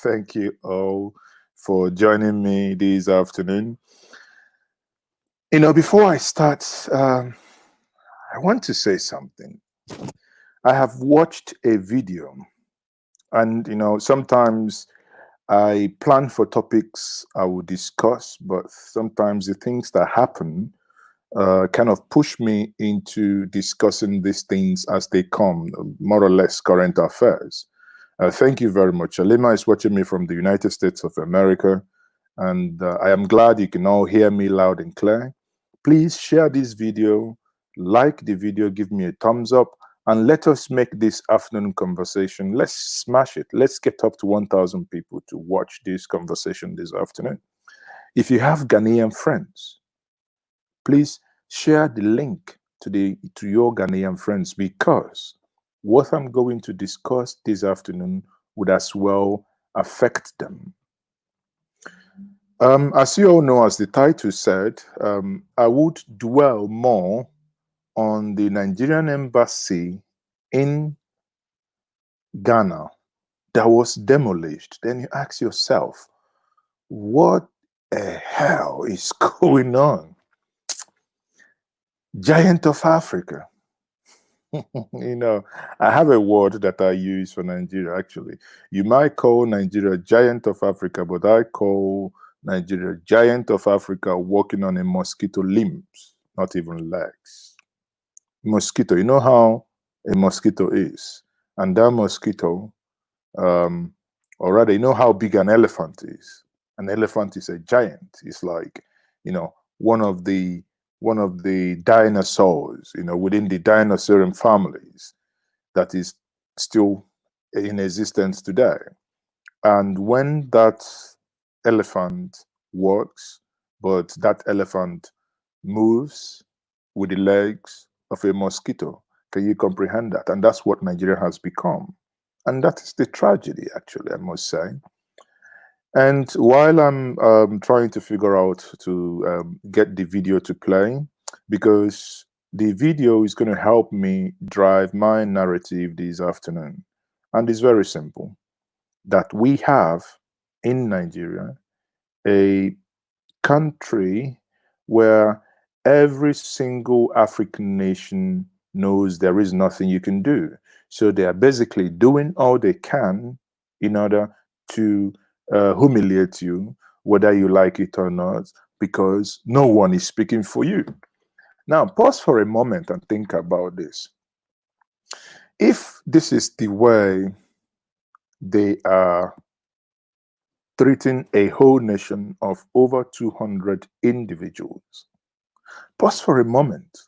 Thank you all for joining me this afternoon. Before I start, I want to say something. I have watched a video, and sometimes I plan for topics I will discuss, but sometimes the things that happen kind of push me into discussing these things as they come, more or less current affairs. Thank you very much. Alima is watching me from the United States of America, and I am glad you can all hear me loud and clear. Please share this video, like the video, give me a thumbs up, and let us make this afternoon conversation. Let's smash it. Let's get up to 1,000 people to watch this conversation this afternoon. If you have Ghanaian friends, please share the link to your Ghanaian friends, because what I'm going to discuss this afternoon would as well affect them. As you all know, as the title said, I would dwell more on the Nigerian embassy in Ghana that was demolished. Then you ask yourself, what the hell is going on? Giant of Africa. I have a word that I use for Nigeria, actually. You might call Nigeria giant of Africa, but I call Nigeria giant of Africa walking on a mosquito limbs, not even legs. Mosquito, you know how a mosquito is. And that mosquito, or rather, you know how big an elephant is. An elephant is a giant. It's like, one of the dinosaurs, within the dinosaurian families that is still in existence today. And when that elephant walks, but that elephant moves with the legs of a mosquito, can you comprehend that? And that's what Nigeria has become. And that is the tragedy, actually, I must say. And while I'm trying to figure out to get the video to play, because the video is going to help me drive my narrative this afternoon. And it's very simple, that we have in Nigeria a country where every single African nation knows there is nothing you can do. So they are basically doing all they can in order to humiliate you, whether you like it or not, because no one is speaking for you. Now, pause for a moment and think about this. If this is the way they are treating a whole nation of over 200 individuals, pause for a moment.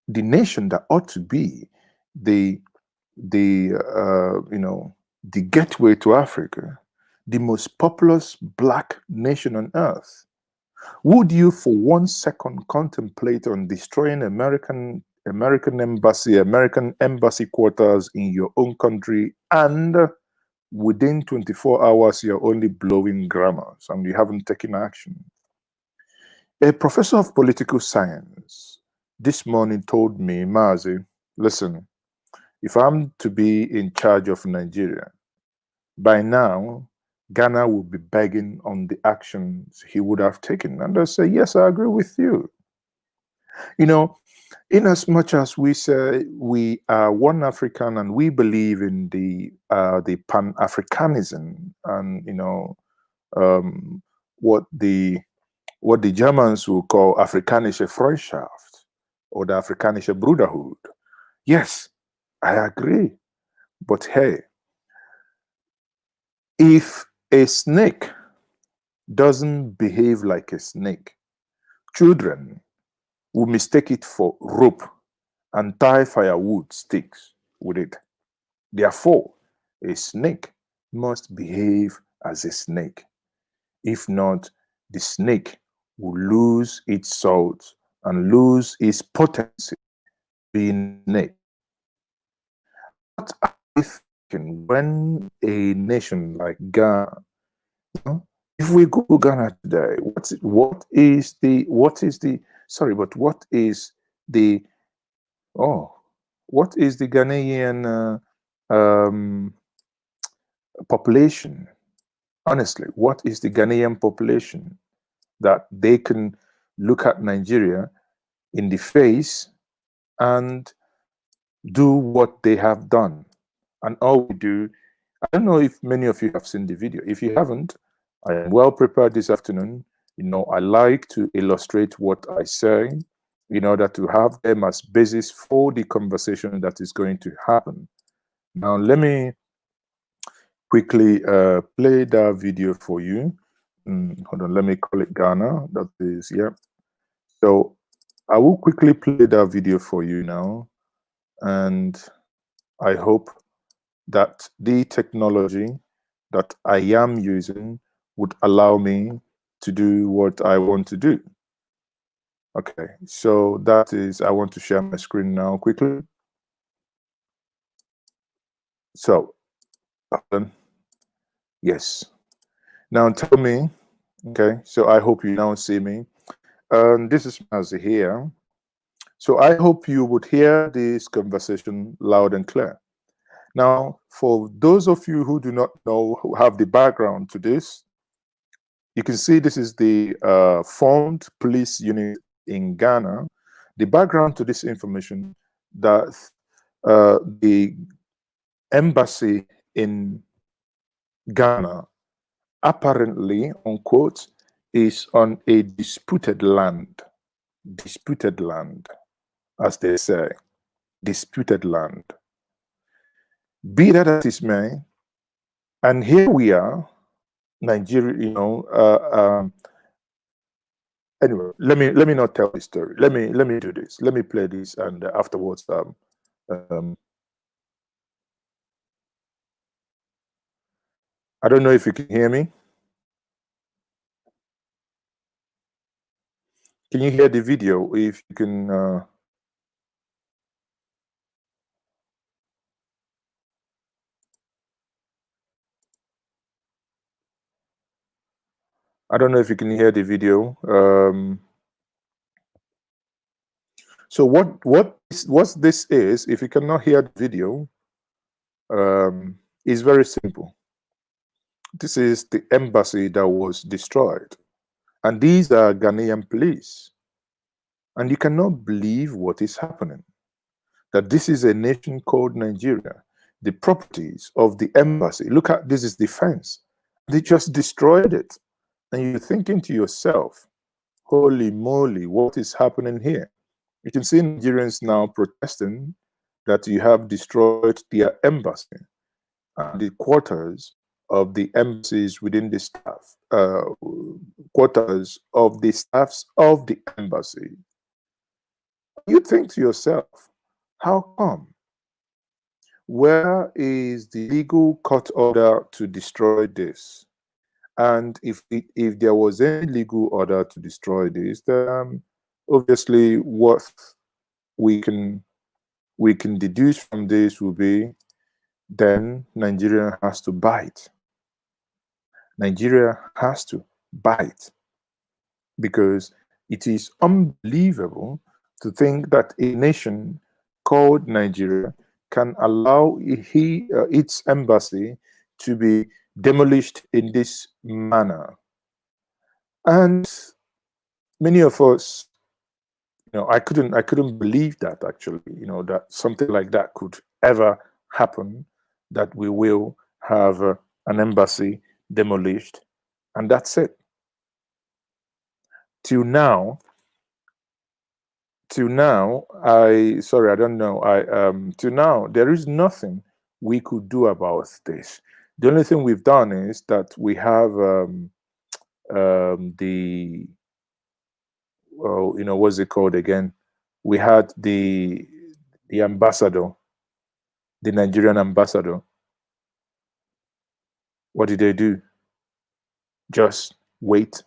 The nation that ought to be the gateway to Africa, the most populous black nation on earth, would you for 1 second contemplate on destroying American embassy quarters in your own country, and within 24 hours you're only blowing grammars and you haven't taken action? A professor of political science this morning told me, Mazi, listen, if I'm to be in charge of Nigeria, by now, Ghana will be begging on the actions he would have taken. And I say, yes, I agree with you. In as much as we say we are one African and we believe in the Pan-Africanism and, what the Germans will call Afrikanische Freundschaft or the Afrikanische Brotherhood. Yes, I agree. But hey, if a snake doesn't behave like a snake, children will mistake it for rope and tie firewood sticks with it. Therefore, a snake must behave as a snake. If not, the snake will lose its salt and lose its potency being a snake. What are you thinking when a nation like Ghana, if we go to Ghana today, what is the Ghanaian population? honestly, what is the Ghanaian population that they can look at Nigeria in the face and do what they have done? And all we do, I don't know if many of you have seen the video. If you haven't, I am well prepared this afternoon. You know, I like to illustrate what I say in order to have them as basis for the conversation that is going to happen. Now, let me quickly play that video for you. Hold on, let me call it Ghana. That is, yeah. So I will quickly play that video for you now. And I hope that the technology that I am using would allow me to do what I want to do. Okay, so that is, I want to share my screen now quickly. So, yes. Now tell me, okay, so I hope you now see me. This is Mazi here. So I hope you would hear this conversation loud and clear. Now, for those of you who do not know, who have the background to this, you can see this is the formed police unit in Ghana. The background to this information, that the embassy in Ghana apparently, unquote, is on a disputed land, as they say, disputed land. Be that as it may, and here we are, Nigeria, you know, anyway, let me not tell the story. Let me do this. Let me play this, and afterwards, I don't know if you can hear me. Can you hear the video? If you can. I don't know if you can hear the video. So what this is, if you cannot hear the video, is very simple. This is the embassy that was destroyed. And these are Ghanaian police. And you cannot believe what is happening. That this is a nation called Nigeria. The properties of the embassy, look at, this is the fence. They just destroyed it. And you're thinking to yourself, holy moly, what is happening here? You can see Nigerians now protesting that you have destroyed their embassy and the quarters of the embassies within the staff, quarters of the staffs of the embassy. You think to yourself, how come? Where is the legal court order to destroy this? And if there was any legal order to destroy this, then obviously what we can deduce from this will be, then Nigeria has to bite. Nigeria has to bite, because it is unbelievable to think that a nation called Nigeria can allow its embassy to be demolished in this manner. And many of us, you know, I couldn't believe that, actually, you know, that something like that could ever happen, that we will have an embassy demolished, and that's it. Till now, till now, there is nothing we could do about this. The only thing we've done is that we have the, well, you know, what's it called again? We had the ambassador, the Nigerian ambassador. What did they do? Just wait,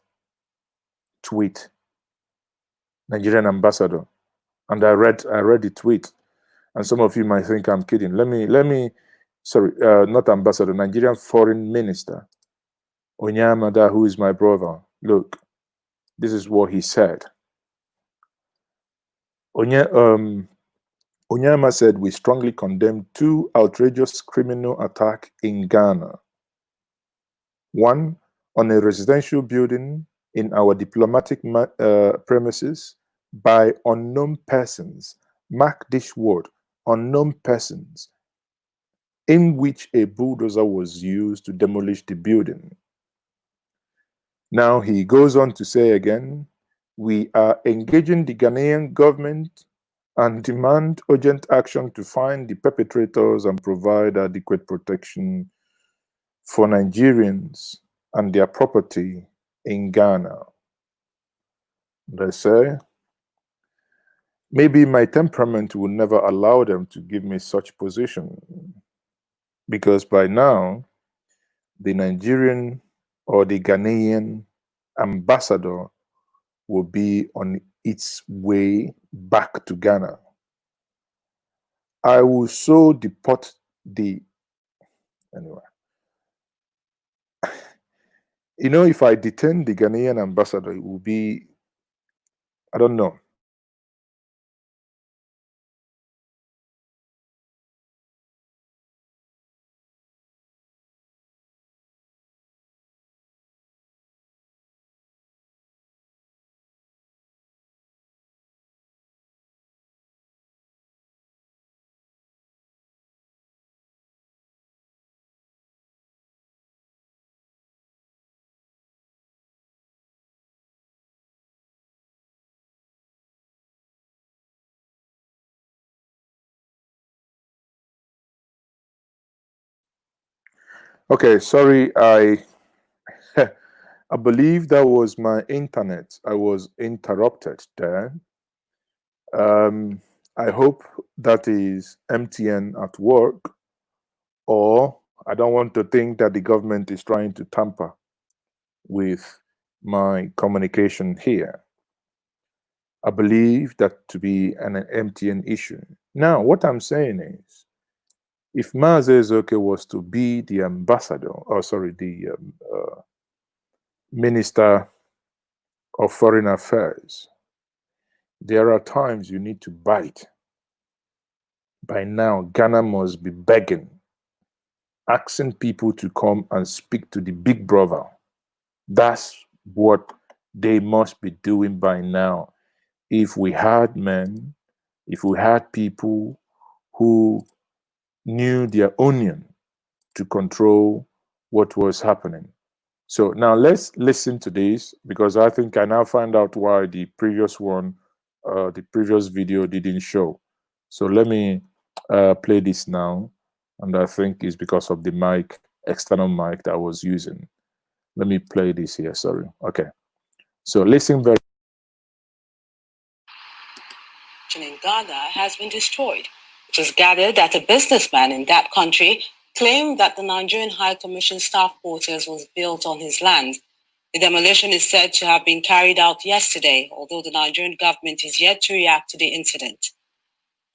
tweet. Nigerian ambassador. And I read the tweet, and some of you might think I'm kidding. Let me sorry, not ambassador, Nigerian foreign minister Onyamada, who is my brother. Look, this is what he said. Onyama said, we strongly condemn 2 outrageous criminal attacks in Ghana. One, on a residential building in our diplomatic premises by unknown persons. Mark this word, unknown persons, in which a bulldozer was used to demolish the building. Now he goes on to say again, we are engaging the Ghanaian government and demand urgent action to find the perpetrators and provide adequate protection for Nigerians and their property in Ghana. They say, maybe my temperament will never allow them to give me such position, because by now, the Nigerian or the Ghanaian ambassador will be on its way back to Ghana. I will so deport the, anyway. You know, if I detain the Ghanaian ambassador, it will be, I don't know. Okay, sorry, I believe that was my internet. I was interrupted there. I hope that is MTN at work, or I don't want to think that the government is trying to tamper with my communication here. I believe that to be an MTN issue. Now, what I'm saying is, if Mazi Ezeoke was to be the ambassador, or sorry, the Minister of Foreign Affairs, there are times you need to bite. By now, Ghana must be begging, asking people to come and speak to the big brother. That's what they must be doing by now. If we had men, if we had people who knew their onion to control what was happening. So now let's listen to this, because I think I now find out why the previous one, the previous video didn't show. So let me play this now. And I think it's because of the mic, external mic that I was using. Let me play this here, sorry. Okay. So listen very. In Ghana has been destroyed. It was gathered that a businessman in that country claimed that the Nigerian High Commission staff quarters was built on his land. The demolition is said to have been carried out yesterday, although the Nigerian government is yet to react to the incident.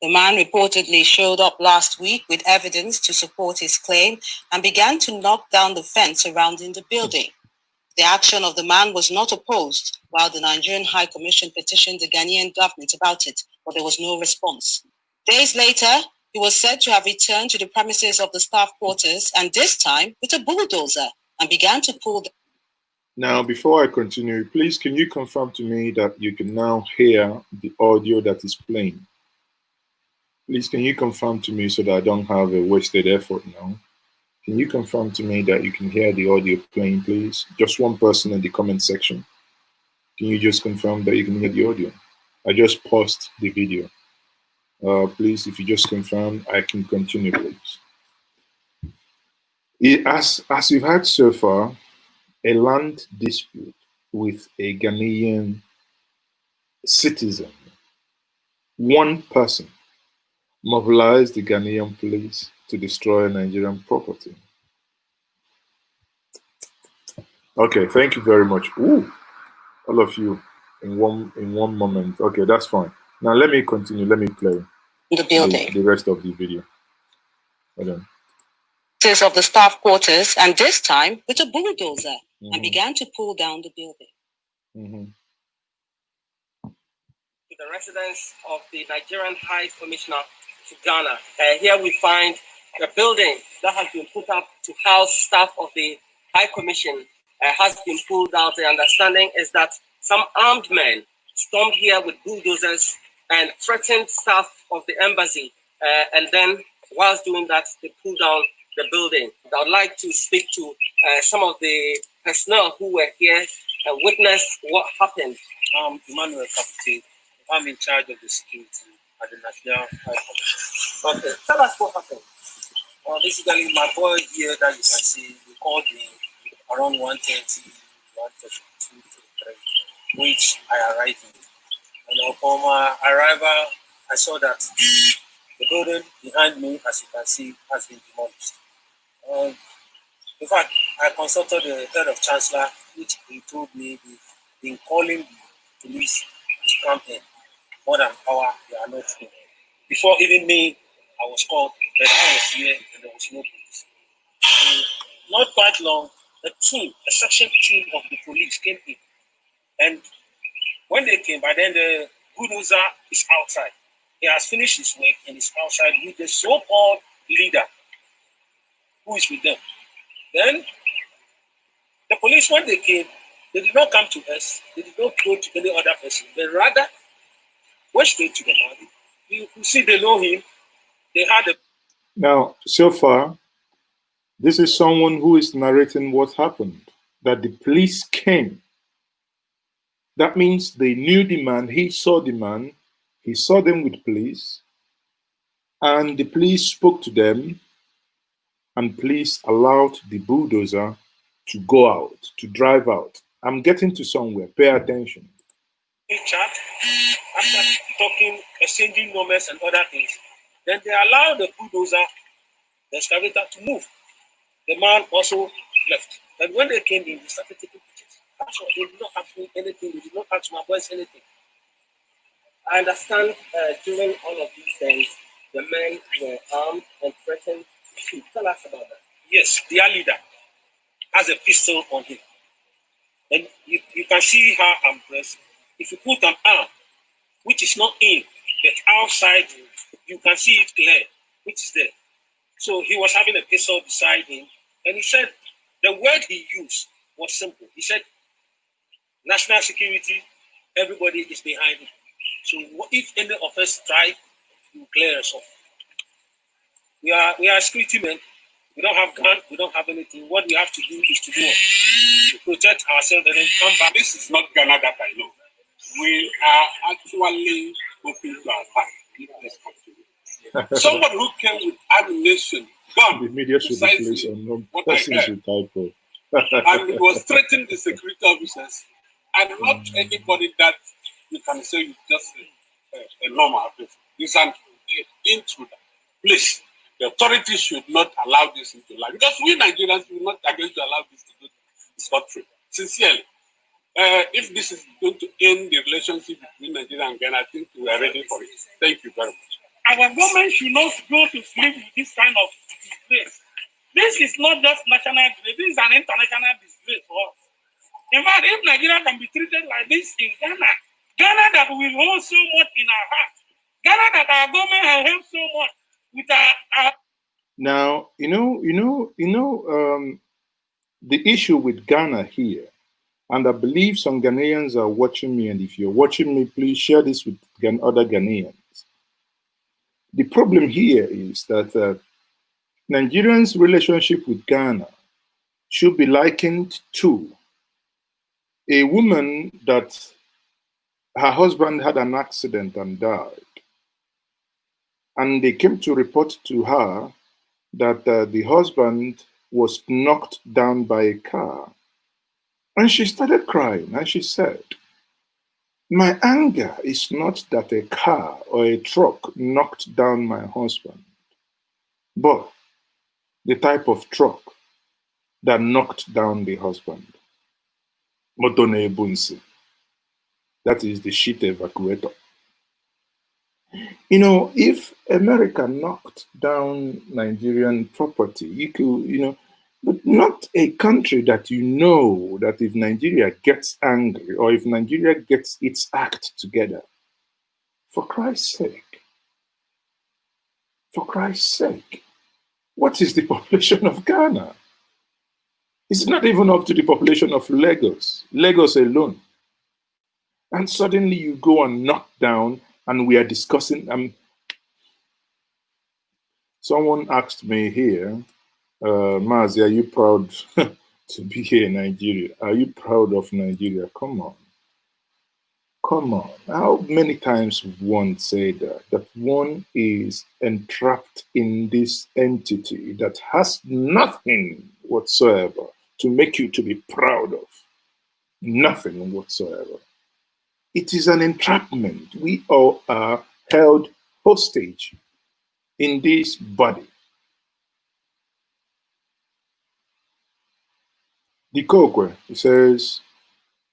The man reportedly showed up last week with evidence to support his claim and began to knock down the fence surrounding the building. The action of the man was not opposed, while the Nigerian High Commission petitioned the Ghanaian government about it, but there was no response. Days later, he was said to have returned to the premises of the staff quarters, and this time with a bulldozer, and began to pull the... Now, before I continue, please can you confirm to me that you can now hear the audio that is playing? Please can you confirm to me so that I don't have a wasted effort now? Can you confirm to me that you can hear the audio playing, please? Just one person in the comment section. Can you just confirm that you can hear the audio? I just paused the video. Please, if you just confirm, I can continue, please. As you've heard so far, a land dispute with a Ghanaian citizen, one person mobilized the Ghanaian police to destroy Nigerian property. Okay, thank you very much. Ooh, all of you in one moment. Okay, that's fine. Now let me continue. Let me play the building. The rest of the video. Hold on. Of the staff quarters, and this time with a bulldozer, and began to pull down the building. To the residence of the Nigerian High Commissioner to Ghana. Here we find a building that has been put up to house staff of the High Commission has been pulled out. The understanding is that some armed men stormed here with bulldozers and threatened staff of the embassy. And then, whilst doing that, they pulled down the building. I would like to speak to some of the personnel who were here and witnessed what happened. Emmanuel Kapite. I'm in charge of the security at the National High Commission. Okay, tell us what happened. Basically, my boy here that you can see, we called me around 1:30, 1:32, 1:33, which I arrived in. And upon my arrival, I saw that the building behind me, as you can see, has been demolished. In fact, I consulted the head of chancellor, which he told me they've been calling the police to come in. More than an hour, they are not here. Before even me, I was called, but I was here and there was no police. So, not quite long, a section team of the police came in. And when they came, by then the bulldozer is outside. He has finished his work and is outside with the so-called leader who is with them. Then the police, when they came, they did not come to us. They did not go to any other person. They rather went straight to the man. You see, they know him. They had a... Now, so far, this is someone who is narrating what happened, that the police came. That means they knew the man, he saw them with police, and the police spoke to them, and police allowed the bulldozer to go out, to drive out. I'm getting to somewhere, pay attention. Chat, after talking, exchanging numbers and other things, then they allowed the bulldozer, the excavator, to move. The man also left. And when they came in, they started taking pictures. That's why they did not ask me anything. They did not ask my boys anything. I understand during all of these things, the men were armed and threatened to shoot. Tell us about that. Yes, their leader has a pistol on him. And you can see how I'm dressed. If you put an arm, which is not in, but outside, you can see it clear, which is there. So he was having a pistol beside him, and he said the word he used was simple. He said, national security, everybody is behind him. So if any of us try to clear us off, we are security men. We don't have guns, we don't have anything. What we have to do is to do it, to protect ourselves and then come back. This is not Ghana that I know. We are actually hoping to attack this country. Somebody who came with ammunition, gun, the media should be placed on persons with typo. And he was threatening the security officers, and not anybody that you can say is just a normal person. He's an intruder. Please, the authorities should not allow this into life, because we Nigerians will not against to allow this to go to this country. Sincerely. If this is going to end the relationship between Nigeria and Ghana, I think we are ready for it. Thank you very much. Our government should not go to sleep with this kind of disgrace. This is not just national disgrace, this is an international disgrace for us. In fact, if Nigeria can be treated like this in Ghana, Ghana that we hold so much in our heart, Ghana that our government has helped so much with our... Now, the issue with Ghana here, and I believe some Ghanaians are watching me, and if you're watching me, please share this with other Ghanaians. The problem here is that Nigerians' relationship with Ghana should be likened to a woman that her husband had an accident and died. And they came to report to her that the husband was knocked down by a car. And she started crying, and she said, my anger is not that a car or a truck knocked down my husband, but the type of truck that knocked down the husband. Motone Bunsi. That is the shit evacuator. If America knocked down Nigerian property, you could, but not a country that that if Nigeria gets angry or if Nigeria gets its act together, for Christ's sake, what is the population of Ghana? It's not even up to the population of Lagos alone. And suddenly you go and knock down, and we are discussing. Someone asked me here, Mazi, are you proud to be here in Nigeria? Are you proud of Nigeria? Come on. Come on. How many times one say that one is entrapped in this entity that has nothing whatsoever to make you to be proud of? Nothing whatsoever. It is an entrapment. We all are held hostage in this body. The Kokwe says,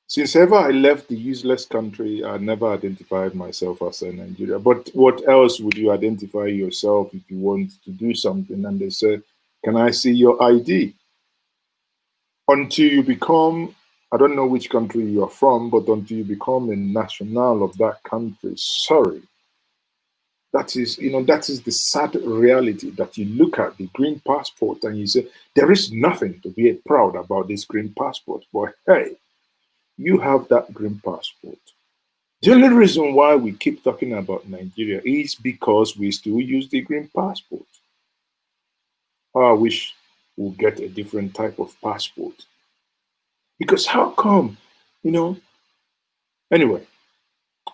since ever I left the useless country, I never identified myself as a Nigerian. But what else would you identify yourself if you want to do something? And they said, can I see your ID? Until you become, I don't know which country you are from, but until you become a national of that country, sorry. That is, that is the sad reality, that you look at the green passport and you say, there is nothing to be proud about this green passport. But hey, you have that green passport. The only reason why we keep talking about Nigeria is because we still use the green passport. Oh, I wish we'll get a different type of passport. Because how come, Anyway,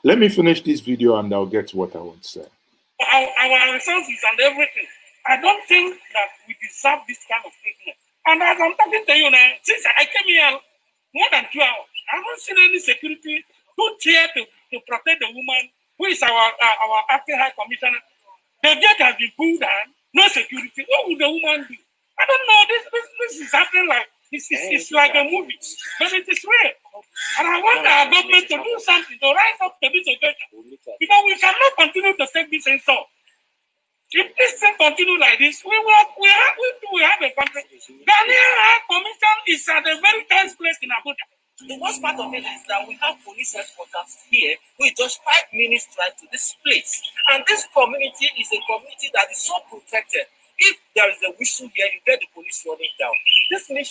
let me finish this video and I'll get to what I want to say. Our resources and everything. I don't think that we deserve this kind of treatment. And as I'm talking to you now, since I came here more than 2 hours, I haven't seen any security put here to protect the woman who is our acting high commissioner. The gate has been pulled down, no security. What would the woman do? I don't know. This is happening like it's like a movie, but it is real. And I want our government to do something to rise up to this occasion, because we cannot continue to take this insult. If this thing continue like this, we have a country. Ghanaian High Commission is at a very tense place in Abuja. The worst part of it is that we have police headquarters here with just 5 minutes drive to this place. And this community is a community that is so protected. If there is a whistle here, you get the police running down. This thing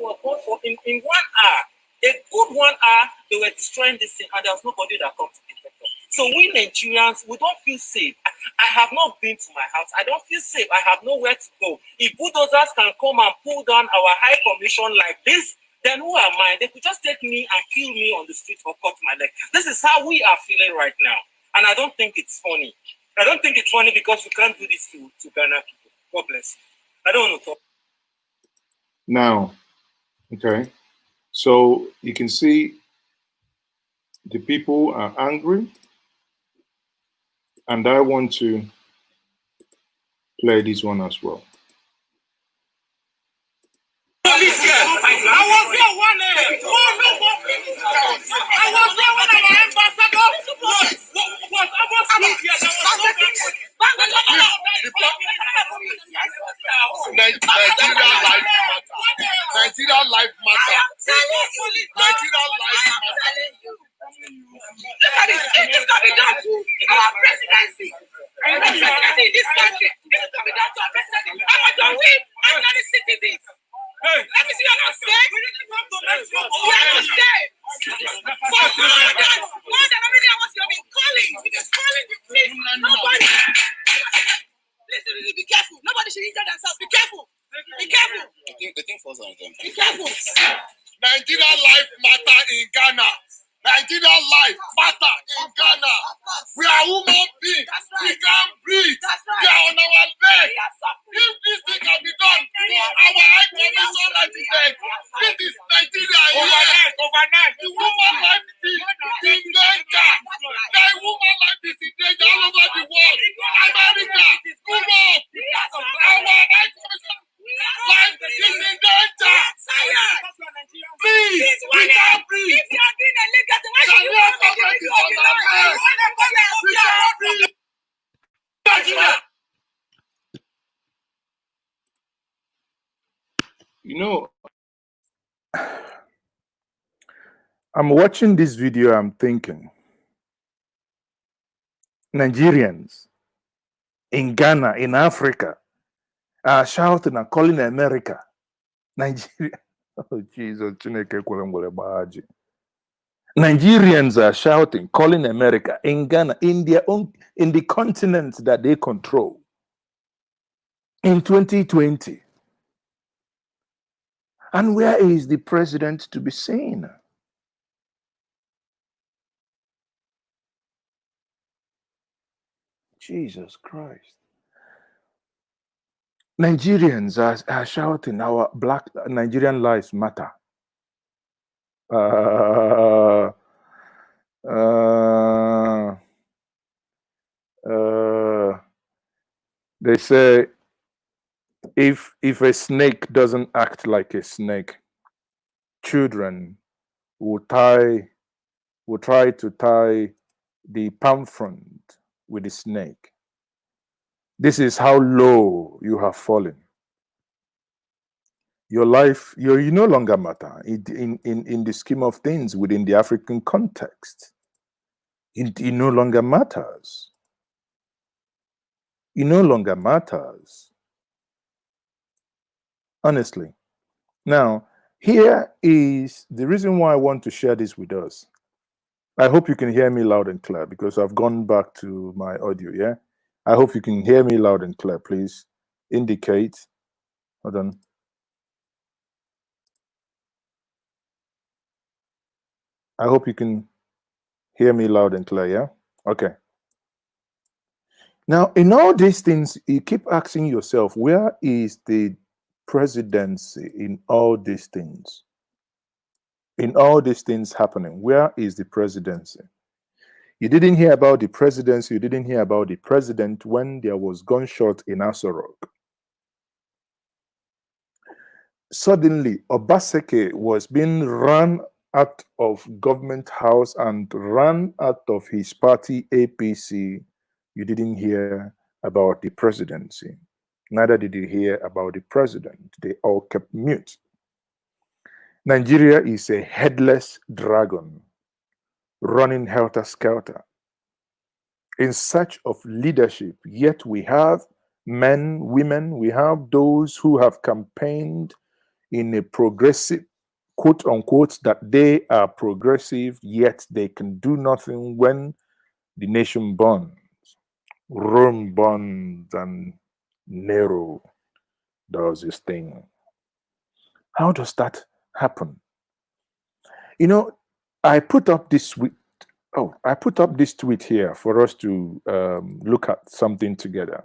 was done for in 1 hour. A good 1 hour, they were destroying this thing, and there was nobody that comes to protect us. So we Nigerians, we don't feel safe. I have not been to my house. I don't feel safe. I have nowhere to go. If bulldozers can come and pull down our high commission like this, then who am I? They could just take me and kill me on the street or cut my leg. This is how we are feeling right now. And I don't think it's funny. I don't think it's funny because we can't do this to Ghana people. God bless you. I don't want to talk. Now, okay. So you can see the people are angry. And I want to play this one as well. I was there one day. I was there when our ambassador was almost here. Nigeria life matter. Nigeria life matter. Nigeria life matter. Look at it. This is coming down to our presidency. And the presidency in this country. This is coming down to our presidency. How much are we ordinary citizens? Hey, let me see you not safe. We didn't come to make sure we are not safe. For more than everything else, you've been calling. You've been calling with peace. Nobody. Listen, be careful. Nobody should injure themselves. Be careful. Be careful. The thing falls on them. Be careful. Nigeria life matter in Ghana. Nigeria life matter in Ghana. We are human beings. We can't breathe. We are on our leg. If this thing can be done for our high commission like today, this is Nigeria. Overnight. The woman life is in danger. The woman life is in danger all over the world. America, Europe, our high commission life is in danger. Please, we can't breathe. If you are doing a legal thing, why should you not make it? I'm watching this video, I'm thinking, Nigerians in Ghana, in Africa, are shouting and calling America, Nigeria. Oh, Jesus. Nigerians are shouting, calling America, in Ghana, in their own, in the continent that they control. In 2020. And where is the president to be seen? Jesus Christ. Nigerians are shouting, our black Nigerian lives matter. They say if a snake doesn't act like a snake, children will try to tie the palm front with the snake. This is how low you have fallen. Your life, you no longer matter in the scheme of things within the African context. It no longer matters. It no longer matters. Honestly. Now, here is the reason why I want to share this with us. I hope you can hear me loud and clear because I've gone back to my audio, yeah? I hope you can hear me loud and clear. Please indicate. Hold on. I hope you can hear me loud and clear, yeah? Okay. Now, in all these things, you keep asking yourself, where is the presidency in all these things? In all these things happening, where is the presidency? You didn't hear about the presidency, you didn't hear about the president when there was gunshot in Asorok. Suddenly, Obaseki was being run out of government house and run out of his party, APC. You didn't hear about the presidency. Neither did you hear about the president. They all kept mute. Nigeria is a headless dragon running helter-skelter in search of leadership. Yet we have men, women, we have those who have campaigned in a progressive, quote unquote, that they are progressive, yet they can do nothing when the nation burns. Rome burns and Nero does his thing. How does that happen? You know, I put up this tweet. Oh, I put up this tweet here for us to look at something together.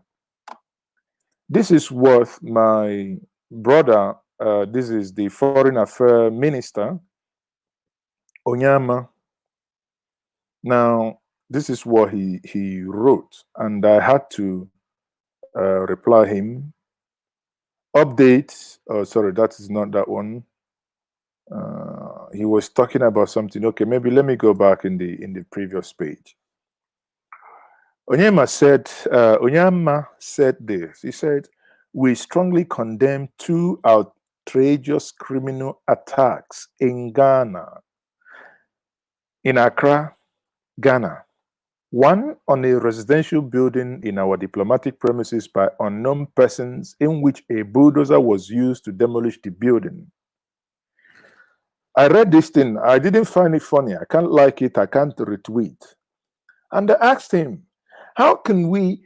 This is what my brother, this is the Foreign Affairs Minister, Onyama. Now, this is what he wrote, and I had to reply him. Update. Oh, sorry, that is not that one. He was talking about something. Okay, maybe let me go back in the previous page. Onyema said this. He said, "We strongly condemn 2 outrageous criminal attacks in Ghana, in Accra, Ghana. One on a residential building in our diplomatic premises by unknown persons, in which a bulldozer was used to demolish the building." I read this thing. I didn't find it funny. I can't like it. I can't retweet. And I asked him, how can we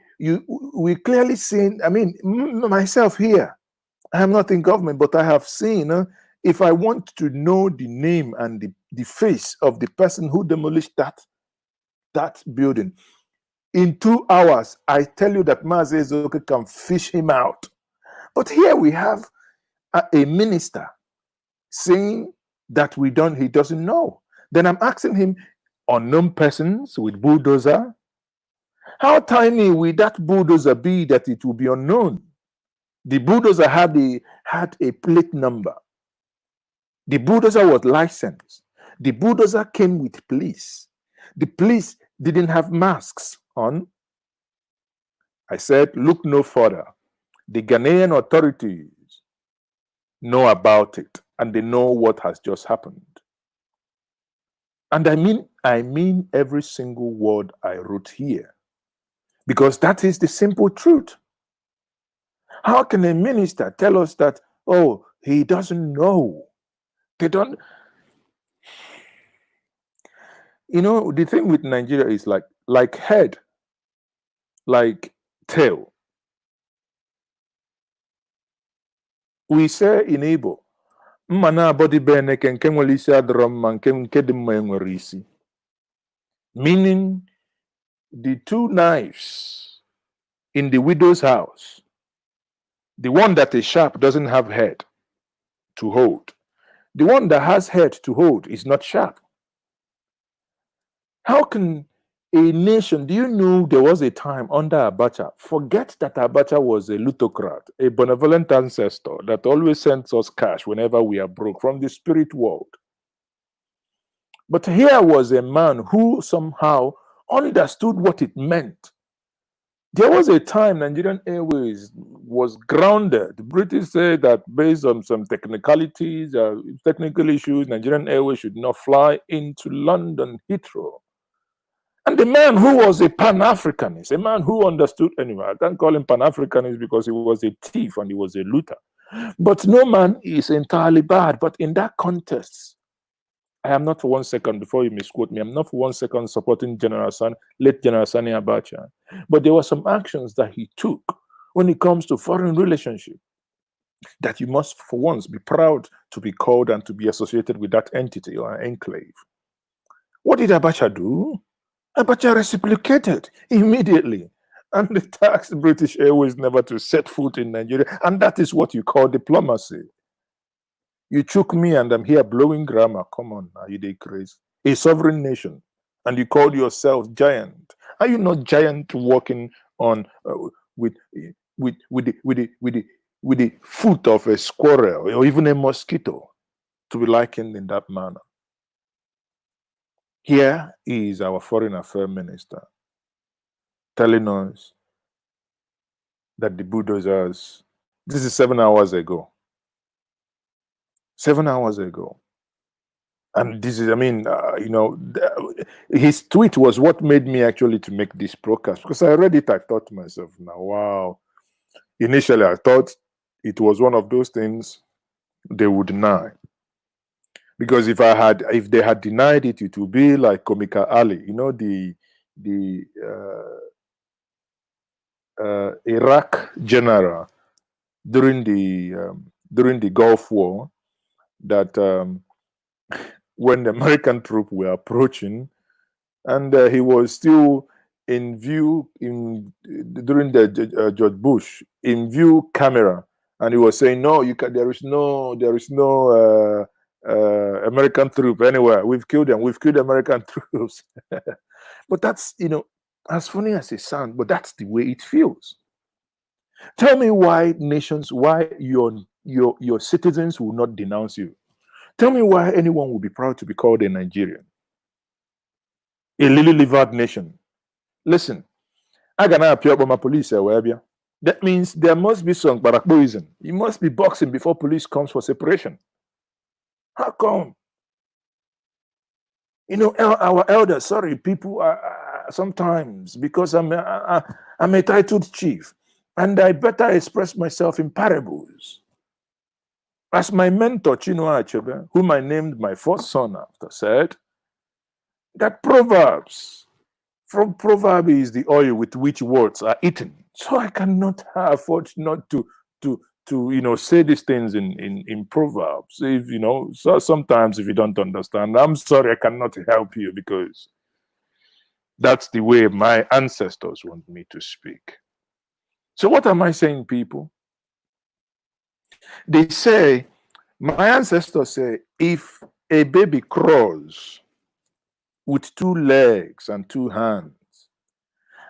clearly seen, I mean, myself here, I am not in government, but I have seen, if I want to know the name and the face of the person who demolished that building, in 2 hours, I tell you that Mazi Ezoke can fish him out. But here we have a minister saying that he doesn't know. Then I'm asking him, unknown persons with bulldozer, how tiny will that bulldozer be that it will be unknown? The bulldozer had a plate number. The bulldozer was licensed. The bulldozer came with police. The police didn't have masks on. I said, look no further. The Ghanaian authorities know about it, and they know what has just happened. And I mean every single word I wrote here, because that is the simple truth. How can a minister tell us that, oh, he doesn't know? They don't. You know, the thing with Nigeria is like head, like tail. We say in Igbo, mma na-abọdị be Eneke nke nwere isi adịrọ mma nke dị mma enwere isi. Meaning the two knives in the widow's house, the one that is sharp doesn't have head to hold. The one that has head to hold is not sharp. How can a nation, do you know there was a time under Abacha, forget that Abacha was a lutocrat, a benevolent ancestor that always sends us cash whenever we are broke from the spirit world. But here was a man who somehow understood what it meant. There was a time Nigerian Airways was grounded. The British said that based on some technicalities, technical issues, Nigerian Airways should not fly into London Heathrow. And the man who was a Pan-Africanist, a man who understood, anyway, I can't call him Pan-Africanist because he was a thief and he was a looter. But no man is entirely bad. But in that context, I am not for 1 second, before you misquote me, I'm not for 1 second supporting late General Sani Abacha. But there were some actions that he took when it comes to foreign relationship that you must for once be proud to be called and to be associated with that entity or enclave. What did Abacha do? Abacha reciprocated immediately and taxed British Airways never to set foot in Nigeria. And that is what you call diplomacy. You choke me and I'm here blowing grammar. Come on, are you crazy? A sovereign nation, and you called yourself giant. Are you not giant walking on with the foot of a squirrel or even a mosquito to be likened in that manner? Here is our foreign affairs minister telling us that the bulldozers, this is 7 hours ago. 7 hours ago. And this is, I mean, his tweet was what made me actually to make this broadcast, because I read it, I thought to myself, now, wow. Initially, I thought it was one of those things they would deny. Because if they had denied it, it would be like Komika Ali, you know, the Iraq general during the Gulf War, that when the American troops were approaching, and he was still in view during the George Bush in view camera, and he was saying, no, you can, there is no American troop anywhere. We've killed them. We've killed American troops. But that's, you know, as funny as it sounds, but that's the way it feels. Tell me why nations, why your citizens will not denounce you. Tell me why anyone will be proud to be called a Nigerian, a lily-livered nation. Listen, I gonna appear by my police. That means there must be some barakboism. You must be boxing before police comes for separation. How come? You know, our elders, sorry, people are sometimes, because I'm a titled chief, and I better express myself in parables. As my mentor, Chinua Achebe, whom I named my first son after, said that Proverbs, from Proverbs is the oil with which words are eaten. So I cannot afford not to you know, say these things in Proverbs. If you know, so sometimes if you don't understand, I'm sorry, I cannot help you, because that's the way my ancestors want me to speak. So what am I saying, people? They say, my ancestors say, if a baby crawls with 2 legs and 2 hands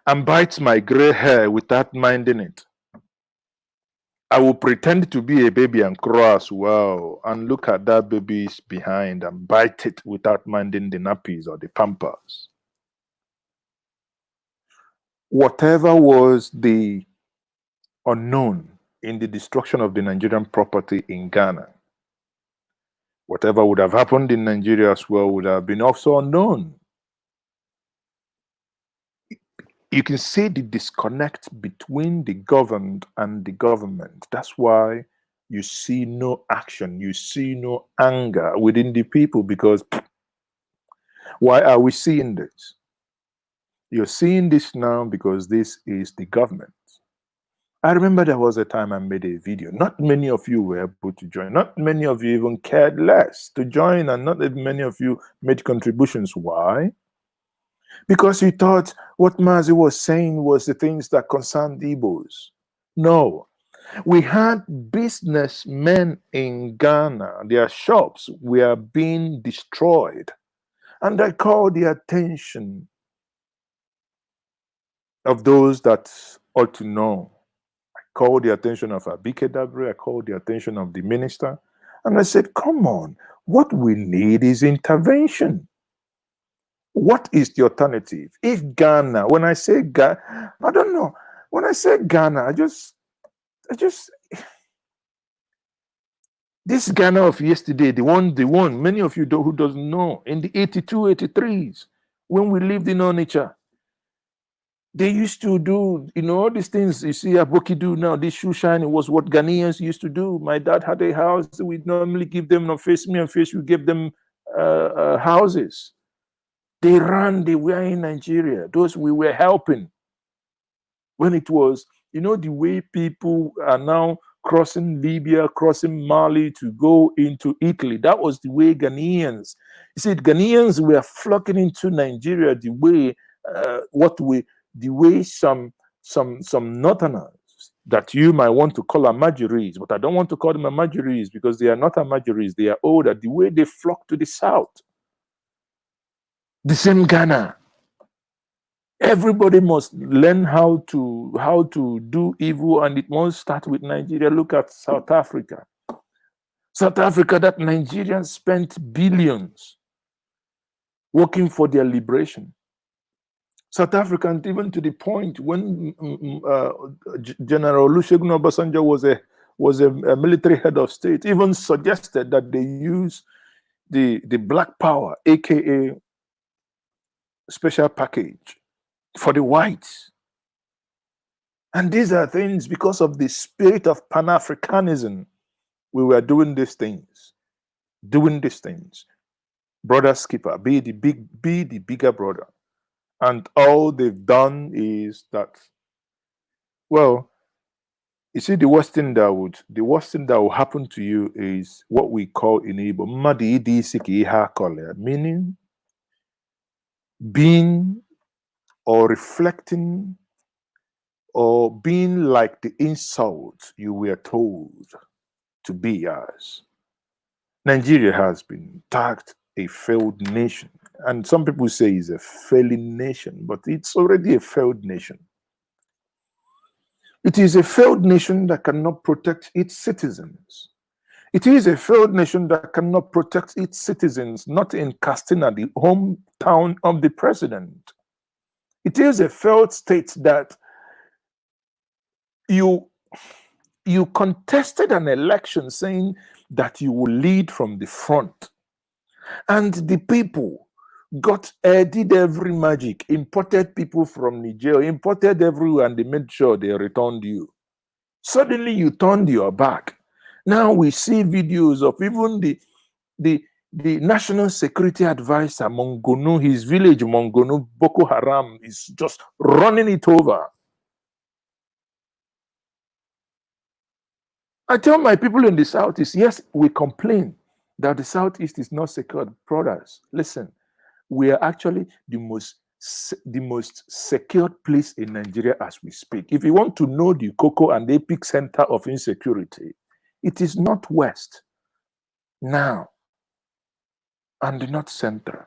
and bites my gray hair without minding it, I will pretend to be a baby and crawl as well and look at that baby's behind and bite it without minding the nappies or the pampers. Whatever was the unknown in the destruction of the Nigerian property in Ghana, whatever would have happened in Nigeria as well would have been also unknown. You can see the disconnect between the governed and the government. That's why you see no action, you see no anger within the people. Because why are we seeing this? You're seeing this now because this is the government. I remember there was a time I made a video. Not many of you were able to join. Not many of you even cared less to join, and not many of you made contributions. Why? Because you thought what Mazi was saying was the things that concerned Igbos. No. We had businessmen in Ghana, their shops were being destroyed. And I called the attention of those that ought to know. I called the attention of Abike Dabri, I called the attention of the minister, and I said, come on, what we need is intervention. What is the alternative? If Ghana, when I say Ghana, I don't know. When I say Ghana, I just this Ghana of yesterday, the one, many of you who doesn't know, in the 82, 83s, when we lived in Onitsha, they used to do, all these things you see Aboki do now, this shoe shine, it was what Ghanaians used to do. My dad had a house, we'd normally give them, face me and face, we gave them houses. They were in Nigeria. Those we were helping. When it was, the way people are now crossing Libya, crossing Mali to go into Italy. That was the way Ghanaians. You see, Ghanaians were flocking into Nigeria the way some northerners that you might want to call Amajiris, but I don't want to call them Amajiris because they are not Amajiris. They are older. The way they flock to the south. The same Ghana. Everybody must learn how to do evil, and it won't start with Nigeria. Look at South Africa. South Africa, that Nigerians spent billions working for their liberation. South Africa, even to the point when General Olusegun Obasanjo was a military head of state, even suggested that they use the black power, aka special package, for the whites. And these are things because of the spirit of Pan-Africanism. We were doing these things. Brother Skipper, be the bigger brother. And all they've done is that, well, you see, the worst thing that will happen to you is what we call in Igbo, meaning being or reflecting or being like the insult you were told to be as. Nigeria has been tagged a failed nation. And some people say it's a failing nation, but it's already a failed nation. It is a failed nation that cannot protect its citizens. It is a failed nation that cannot protect its citizens, not in Castina, the hometown of the president. It is a failed state that you contested an election saying that you will lead from the front. And the people did every magic, imported people from Nigeria, imported everywhere, and they made sure they returned you. Suddenly you turned your back. Now we see videos of even the national security advisor, Mongonu, his village, Mongonu, Boko Haram, is just running it over. I tell my people in the Southeast, yes, we complain that the Southeast is not secured. Brothers, listen, we are actually the most secured place in Nigeria as we speak. If you want to know the cocoa and the epicenter of insecurity, it is not west now and not central.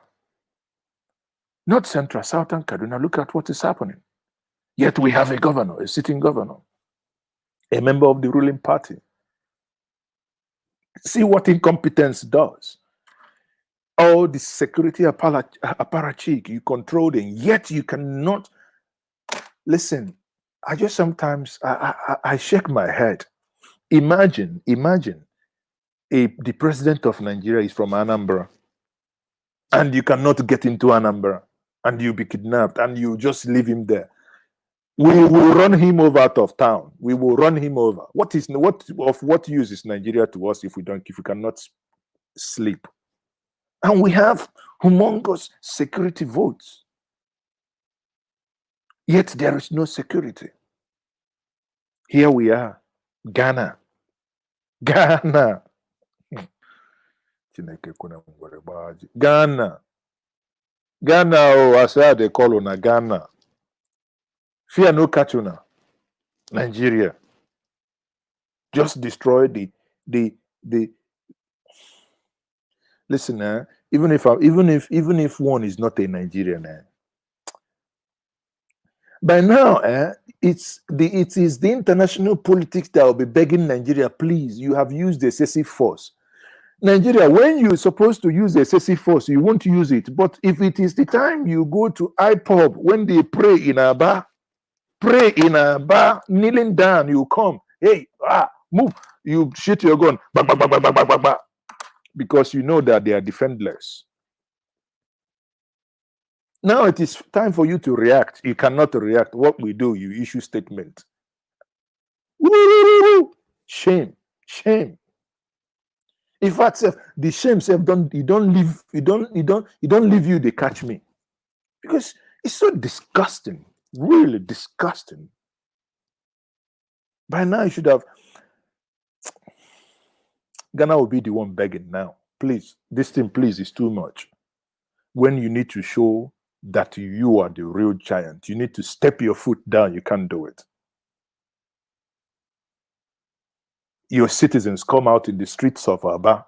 Not central, southern Kaduna. Look at what is happening. Yet we have a governor, a sitting governor, a member of the ruling party. See what incompetence does. All the security apparatchik, you control them, yet you cannot. Listen, I just sometimes, I shake my head. Imagine the president of Nigeria is from Anambra, and you cannot get into Anambra, and you'll be kidnapped, and you just leave him there. We will run him over out of town. We will run him over. What use is Nigeria to us if we cannot sleep? And we have humongous security votes. Yet there is no security. Here we are, Ghana. Ghana. Ghana. Ghana, oh, I said they call on Ghana. Fear no catch on Nigeria. Just destroy the listen, even if one is not a Nigerian, by now, it is the international politics that will be begging Nigeria, please, you have used excessive force. Nigeria, when you're supposed to use excessive force, you won't use it. But if it is the time you go to IPOB, when they pray in a bar, kneeling down, you come, hey, move, you shoot your gun, bah, bah, bah, bah, bah, bah, bah, because you know that they are defenseless. Now it is time for you to react. You cannot react. What we do, you issue statement. Shame, shame. In fact, the shame don't leave you, they catch me. Because it's so disgusting, really disgusting. By now you should have, Ghana will be the one begging now. Please, this thing, please, is too much. When you need to show that you are the real giant, you need to step your foot down, you can't do it. Your citizens come out in the streets of Aba,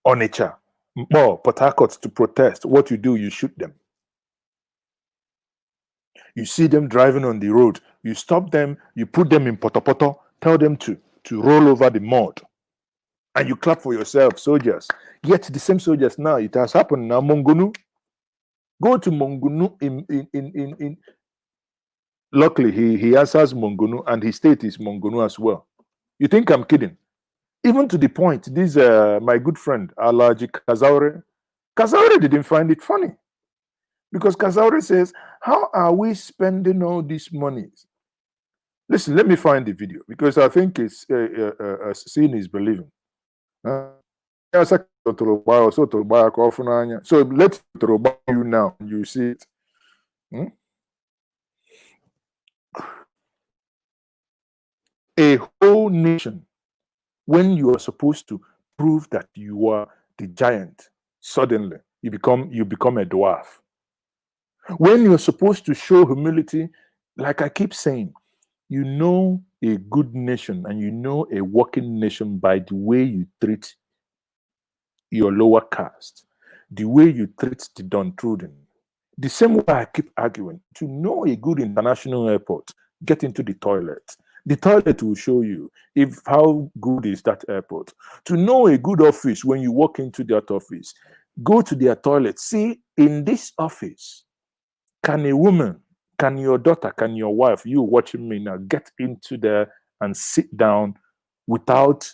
Onitsha, Port Harcourt to protest. What you do, you shoot them. You see them driving on the road, you stop them, you put them in potopoto, tell them to roll over the mud. And you clap for yourself, soldiers. Yet the same soldiers now, it has happened now. Mongunu, go to Mongunu in luckily he answers Mongunu and his state is Mongunu as well. You think I'm kidding? Even to the point, this my good friend Alaji Kazaure didn't find it funny. Because Kazaure says, how are we spending all these monies? Listen, let me find the video because I think it's seeing is believing. So let's you now, you see it. A whole nation, when you are supposed to prove that you are the giant, suddenly you become a dwarf. When you're supposed to show humility, like I keep saying, you know a good nation and you know a working nation by the way you treat your lower caste, the way you treat the downtrodden. The same way I keep arguing, to know a good international airport, get into the toilet. The toilet will show you how good is that airport. To know a good office, when you walk into that office, go to their toilet. See, in this office, can a woman, can your daughter, can your wife, you watching me now, get into there and sit down without,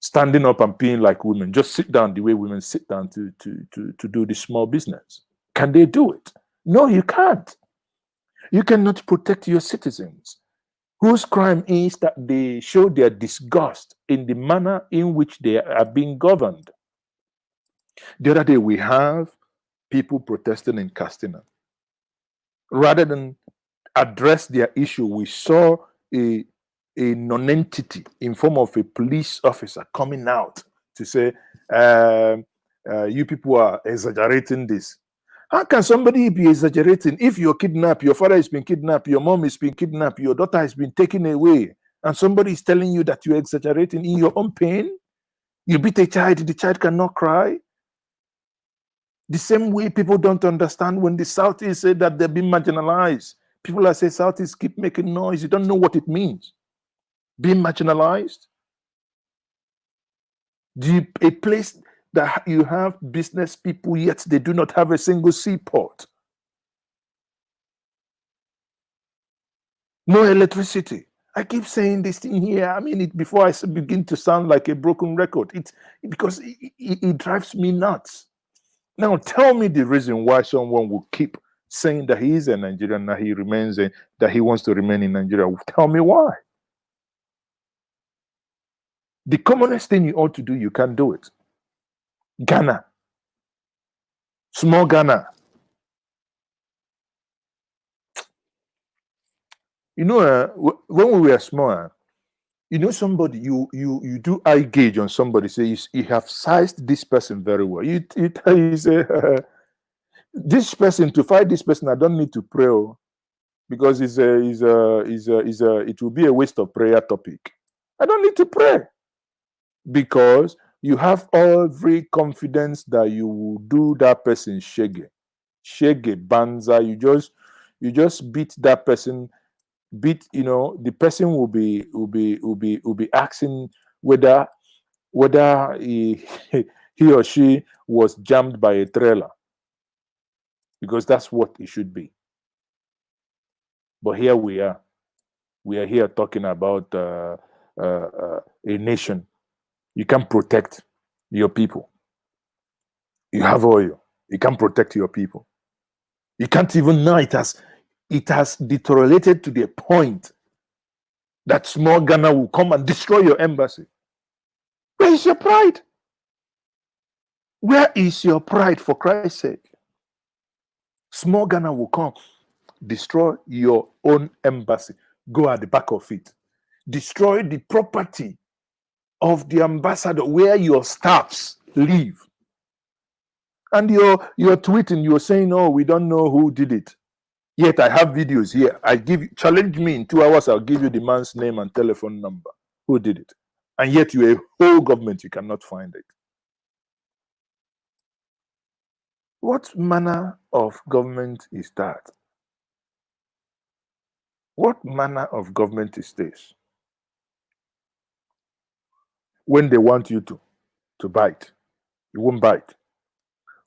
standing up and being like women? Just sit down the way women sit down to do the small business. Can they do it? No, you can't. You cannot protect your citizens, whose crime is that they show their disgust in the manner in which they are being governed. The other day, we have people protesting in Castina. Rather than address their issue, we saw a non-entity in form of a police officer coming out to say, you people are exaggerating this. How can somebody be exaggerating if you're kidnapped, your father has been kidnapped, your mom has been kidnapped, your daughter has been taken away, and somebody is telling you that you're exaggerating in your own pain? You beat a child, the child cannot cry. The same way people don't understand when the Southeast say that they've been marginalized. People that say Southeast keep making noise. You don't know what it means. Being marginalized. A place that you have business people, yet they do not have a single seaport. No electricity. I keep saying this thing here. I mean, before I begin to sound like a broken record. Because it drives me nuts. Now, tell me the reason why someone will keep saying that he is a Nigerian, that he remains that he wants to remain in Nigeria. Tell me why. The commonest thing you ought to do, you can't do it. Ghana, small Ghana. You know, when we were small, you know, somebody you do eye gauge on somebody. Say you have sized this person very well. You say this person, to fight this person, I don't need to pray, because it will be a waste of prayer topic. I don't need to pray, because you have every confidence that you will do that person shege banza. You just beat that person. The person will be asking whether he or she was jammed by a trailer, because that's what it should be. But here we are here talking about a nation. You can't protect your people. You have oil, you can't protect your people. You can't even know it has deteriorated to the point that small Ghana will come and destroy your embassy. Where is your pride? Where is your pride, for Christ's sake? Small Ghana will come, destroy your own embassy, go at the back of it, destroy the property of the ambassador where your staffs live. And you're tweeting, you're saying, oh, we don't know who did it. Yet I have videos here. Challenge me in 2 hours, I'll give you the man's name and telephone number who did it. And yet you're a whole government, you cannot find it. What manner of government is that? What manner of government is this? When they want you to bite, you won't bite.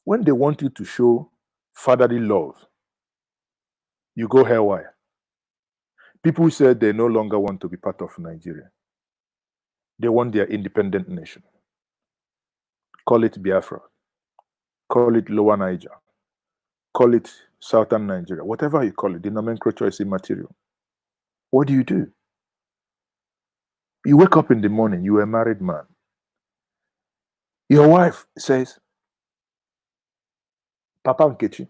When they want you to show fatherly love, you go haywire. People said they no longer want to be part of Nigeria. They want their independent nation. Call it Biafra. Call it Lower Niger. Call it Southern Nigeria. Whatever you call it, the nomenclature is immaterial. What do? You wake up in the morning, you're a married man. Your wife says, Papa Nkechi,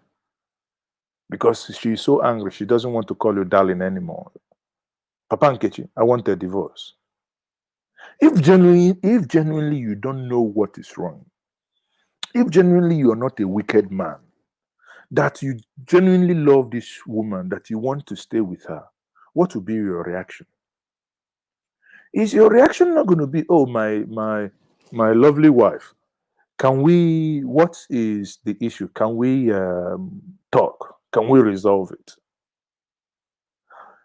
because she's so angry, she doesn't want to call you darling anymore. Papa Nkechi, I want a divorce. If genuinely you don't know what is wrong, if genuinely you are not a wicked man, that you genuinely love this woman, that you want to stay with her, what will be your reaction? Is your reaction not going to be, oh, my lovely wife, what is the issue? Can we talk? Can we resolve it?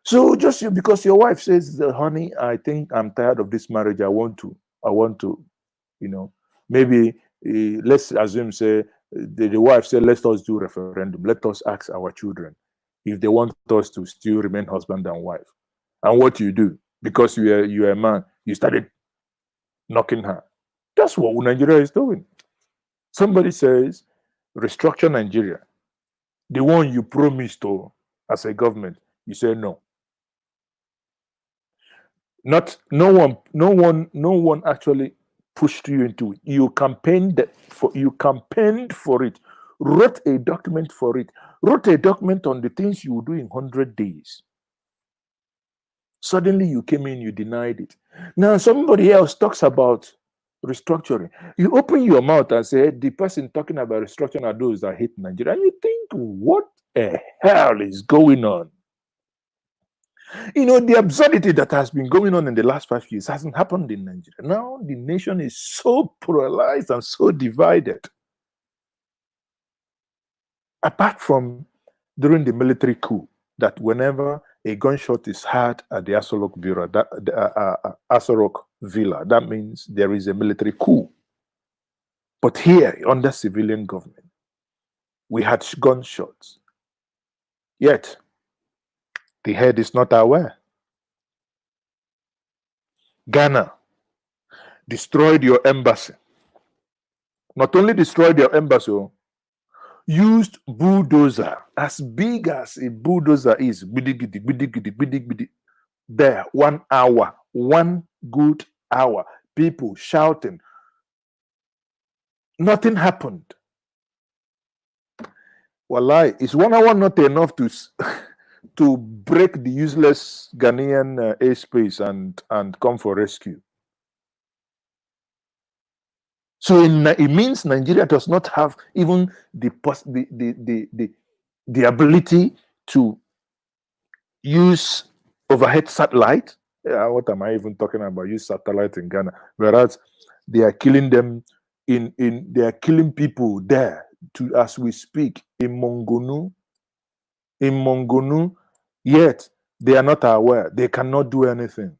So just because your wife says, honey, I think I'm tired of this marriage, I want to, maybe let's assume, say, the wife said, let us do referendum. Let us ask our children if they want us to still remain husband and wife. And what you do, because you're a man, you started knocking her. That's what Nigeria is doing. Somebody says, restructure Nigeria. The one you promised to as a government, you say no. No one actually pushed you into it. You campaigned for it, wrote a document for it, wrote a document on the things you will do in 100 days. Suddenly you came in, you denied it. Now somebody else talks about restructuring. You open your mouth and say, the person talking about restructuring are those that hate Nigeria. And you think, what the hell is going on? The absurdity that has been going on in the last 5 years hasn't happened in Nigeria. Now the nation is so polarized and so divided. Apart from during the military coup, that whenever a gunshot is heard at the Aso Rock Villa, that means there is a military coup. But here, under civilian government, we had gunshots. Yet, the head is not aware. Ghana destroyed your embassy. Not only destroyed your embassy, used bulldozer as big as a bulldozer is. Bidi, gidi, bidi, gidi, bidi, gidi. There, 1 hour, 1 good hour. People shouting. Nothing happened. Wallahi, is 1 hour not enough to to break the useless Ghanaian airspace and come for rescue? So it means Nigeria does not have even the ability to use overhead satellite. What am I even talking about? Use satellite in Ghana, whereas they are killing them they are killing people there as we speak in Mongonu. Yet they are not aware. They cannot do anything.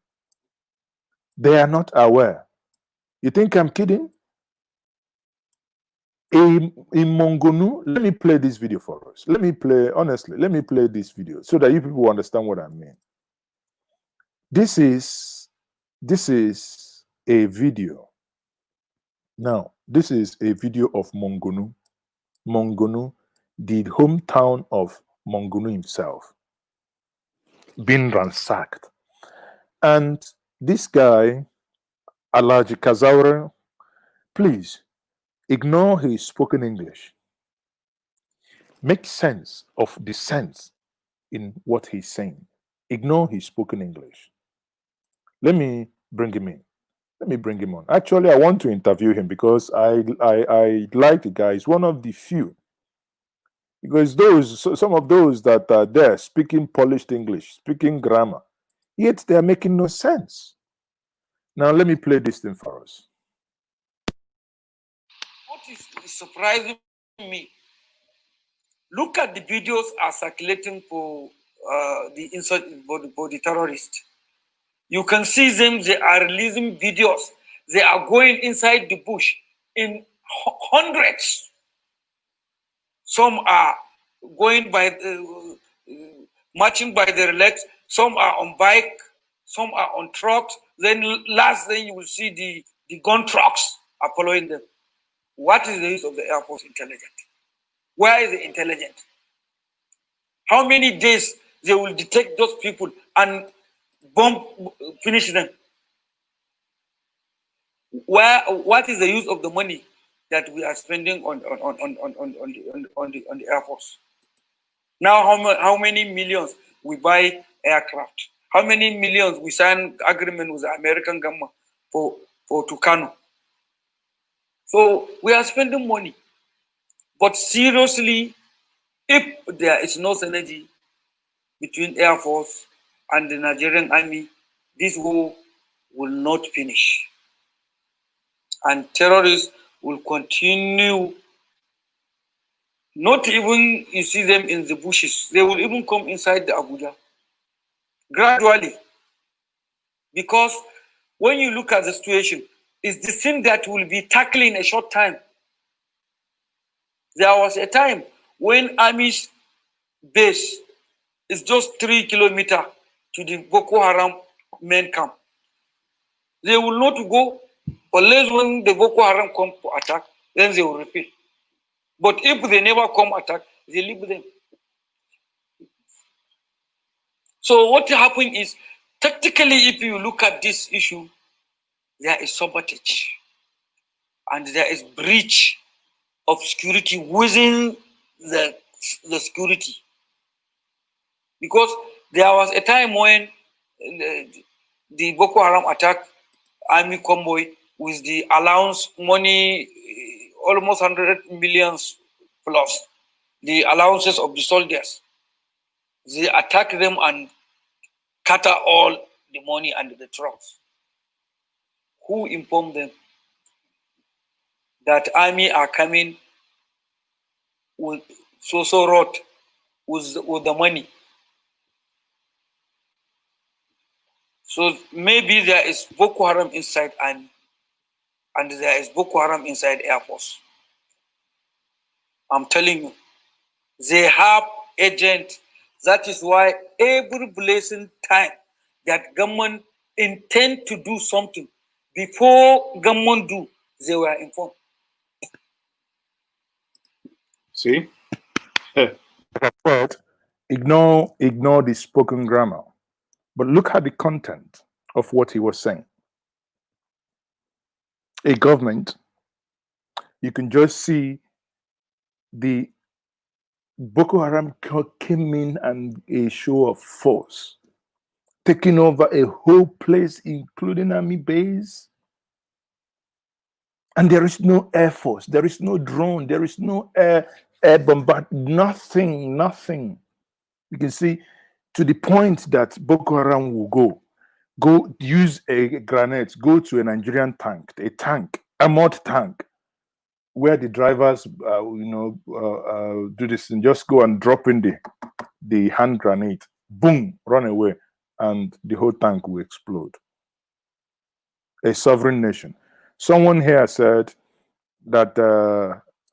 They are not aware. You think I'm kidding? In Mongonu, let me play this video for us. Let me play this video so that you people understand what I mean. This is a video. Now, this is a video of Mongonu. Mongonu, the hometown of Mongonu himself, being ransacked. And this guy, Alhaji Kazaure, please ignore his spoken English. Make sense of the sense in what he's saying. Ignore his spoken English. Let me bring him in. Let me bring him on. Actually, I want to interview him because I like the guy. He's one of the few. Because some of those that are there speaking polished English, speaking grammar, yet they are making no sense. Now, let me play this thing for us. What is surprising me, look at the videos are circulating for the terrorists. You can see them, they are releasing videos. They are going inside the bush in hundreds. Some are going by marching by their legs. Some are on bike. Some are on trucks. Then you will see the gun trucks are following them. What is the use of the Air Force intelligence? Where is the intelligence? How many days they will detect those people and finish them? What is the use of the money that we are spending on the Air Force? Now, how many millions we buy aircraft? How many millions we sign agreement with the American government for Tucano? So we are spending money. But seriously, if there is no synergy between Air Force and the Nigerian Army, this war will not finish. And terrorists will continue. Not even you see them in the bushes. They will even come inside the Abuja. Gradually. Because when you look at the situation, it's the thing that will be tackled in a short time. There was a time when Army's base is just 3 kilometers to the Boko Haram main camp. They will not go unless when the Boko Haram come to attack, then they will repeat. But if they never come attack, they leave them. So what happened is, tactically, if you look at this issue, there is sabotage and there is breach of security within the security. Because there was a time when the Boko Haram attacked army convoy with the allowance money, almost 100 millions plus the allowances of the soldiers. They attack them and cut out all the money and the trucks. Who informed them that army are coming with so road with the money? So maybe there is Boko Haram inside army and there is Boko Haram inside Air Force. I'm telling you, they have agents. That is why every blessing time that government intend to do something, before government do, they were informed. See, But ignore the spoken grammar. But look at the content of what he was saying. A government, you can just see the Boko Haram came in and a show of force, taking over a whole place, including army base. And there is no air force, there is no drone, there is no air bombard, nothing. You can see to the point that Boko Haram will go use a grenade, go to a Nigerian tank, armored tank, where the drivers, do this and just go and drop in the hand grenade, boom, run away, and the whole tank will explode. A sovereign nation. Someone here said that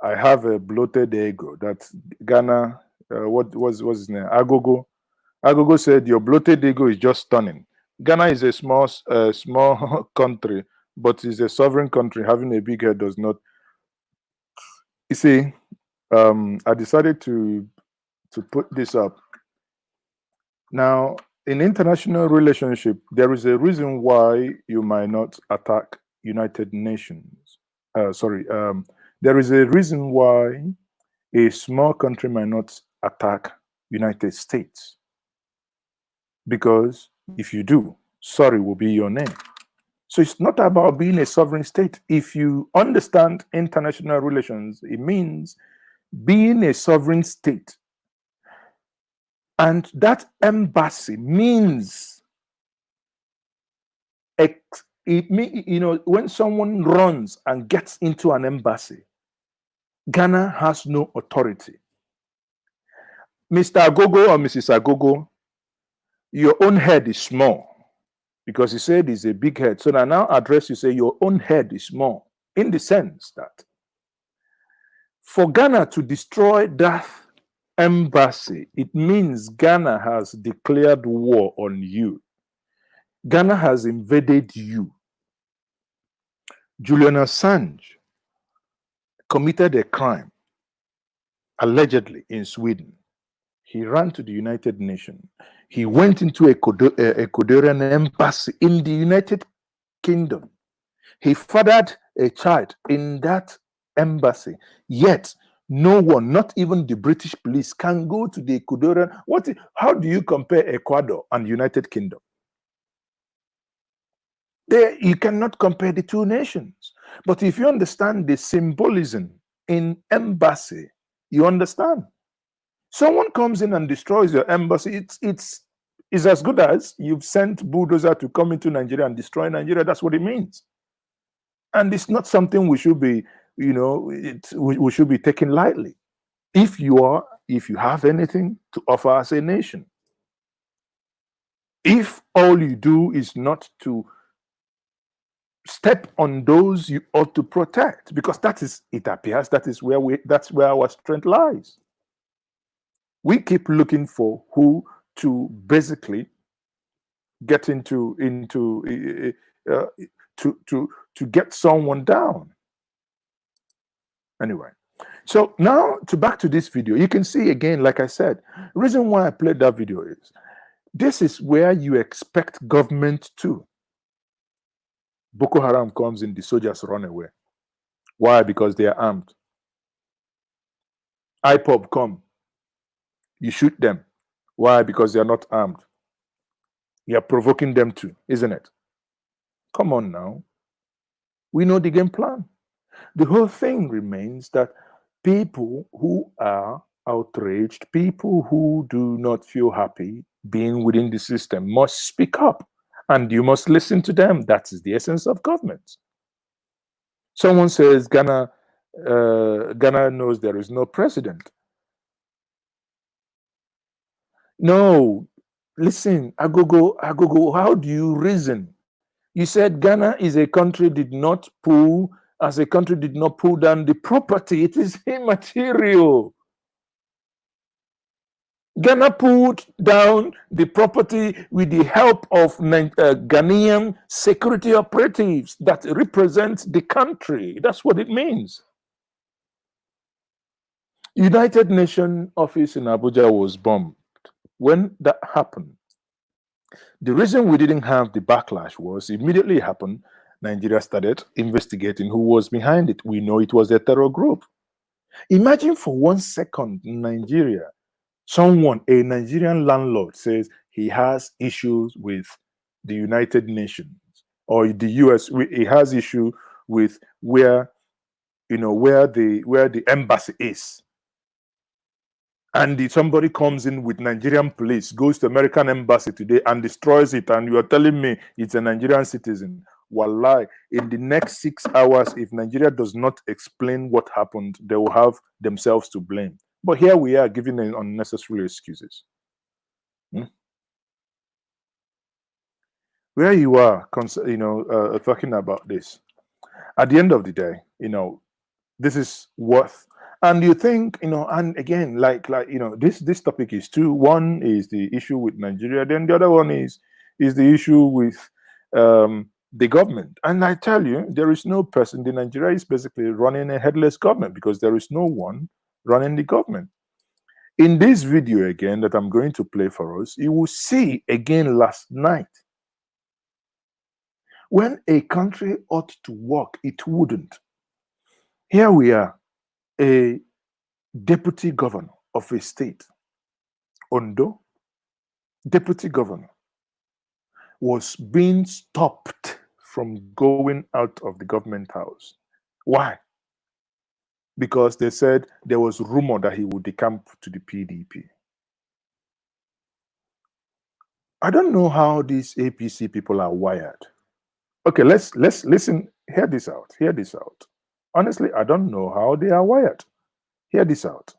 I have a bloated ego. That Ghana, what was his name? Agogo. Agogo said your bloated ego is just stunning. Ghana is a small country, but it's a sovereign country. Having a big head does not. You see, I decided to put this up. Now, in international relationship, there is a reason why you might not attack United Nations. There is a reason why a small country might not attack United States. Because if you do, sorry will be your name. So it's not about being a sovereign state. If you understand international relations, it means being a sovereign state. And that embassy means, when someone runs and gets into an embassy, Ghana has no authority. Mr. Agogo or Mrs. Agogo, your own head is small because he said it's a big head. So now address you, say your own head is small, in the sense that for Ghana to destroy that embassy, it means Ghana has declared war on you. Ghana has invaded you. Julian Assange committed a crime, allegedly, in Sweden. He ran to the United Nations. He went into a Ecuadorian embassy in the United Kingdom. He fathered a child in that embassy. Yet, no one, not even the British police, can go to the Ecuadorian. How do you compare Ecuador and United Kingdom? You cannot compare the two nations. But if you understand the symbolism in embassy, you understand. Someone comes in and destroys your embassy, it's as good as you've sent bulldozer to come into Nigeria and destroy Nigeria. That's what it means. And it's not something we should be, we should be taking lightly. If you have anything to offer as a nation. If all you do is not to step on those you ought to protect, because it appears that's where our strength lies. We keep looking for who to basically get to get someone down. Anyway, so now back to this video. You can see again, like I said, the reason why I played that video is this is where you expect government to. Boko Haram comes in, the soldiers run away. Why? Because they are armed. IPOB come. You shoot them. Why? Because they are not armed. You are provoking them too, isn't it? Come on now. We know the game plan. The whole thing remains that people who are outraged, people who do not feel happy being within the system must speak up. And you must listen to them. That is the essence of government. Someone says Ghana knows there is no president. No, listen, Agogo, how do you reason? You said Ghana is a country did not pull down the property. It is immaterial. Ghana pulled down the property with the help of Ghanaian security operatives that represent the country. That's what it means. United Nations office in Abuja was bombed. When that happened, the reason we didn't have the backlash was immediately it happened, Nigeria started investigating who was behind it. We know it was a terror group. Imagine for 1 second in Nigeria, someone, a Nigerian landlord, says he has issues with the United Nations or the US. He has issue with where the embassy is, and somebody comes in with Nigerian police, goes to American embassy today and destroys it, and you are telling me it's a Nigerian citizen. Wallahi, in the next 6 hours, if Nigeria does not explain what happened, they will have themselves to blame. But here we are giving unnecessary excuses. Where you are, talking about this, at the end of the day, this is worth. And you think, and again, this topic is two. One is the issue with Nigeria, then the other one is the issue with the government. And I tell you, there is no person. The Nigeria is basically running a headless government because there is no one running the government. In this video again that I'm going to play for us, you will see again last night. When a country ought to work, it wouldn't. Here we are, a deputy governor of a state, Ondo, deputy governor, was being stopped from going out of the government house. Why? Because they said there was rumor that he would decamp to the PDP. I don't know how these APC people are wired. Okay, let's listen. Hear this out. Hear this out. Honestly, I don't know how they are wired. Hear this out.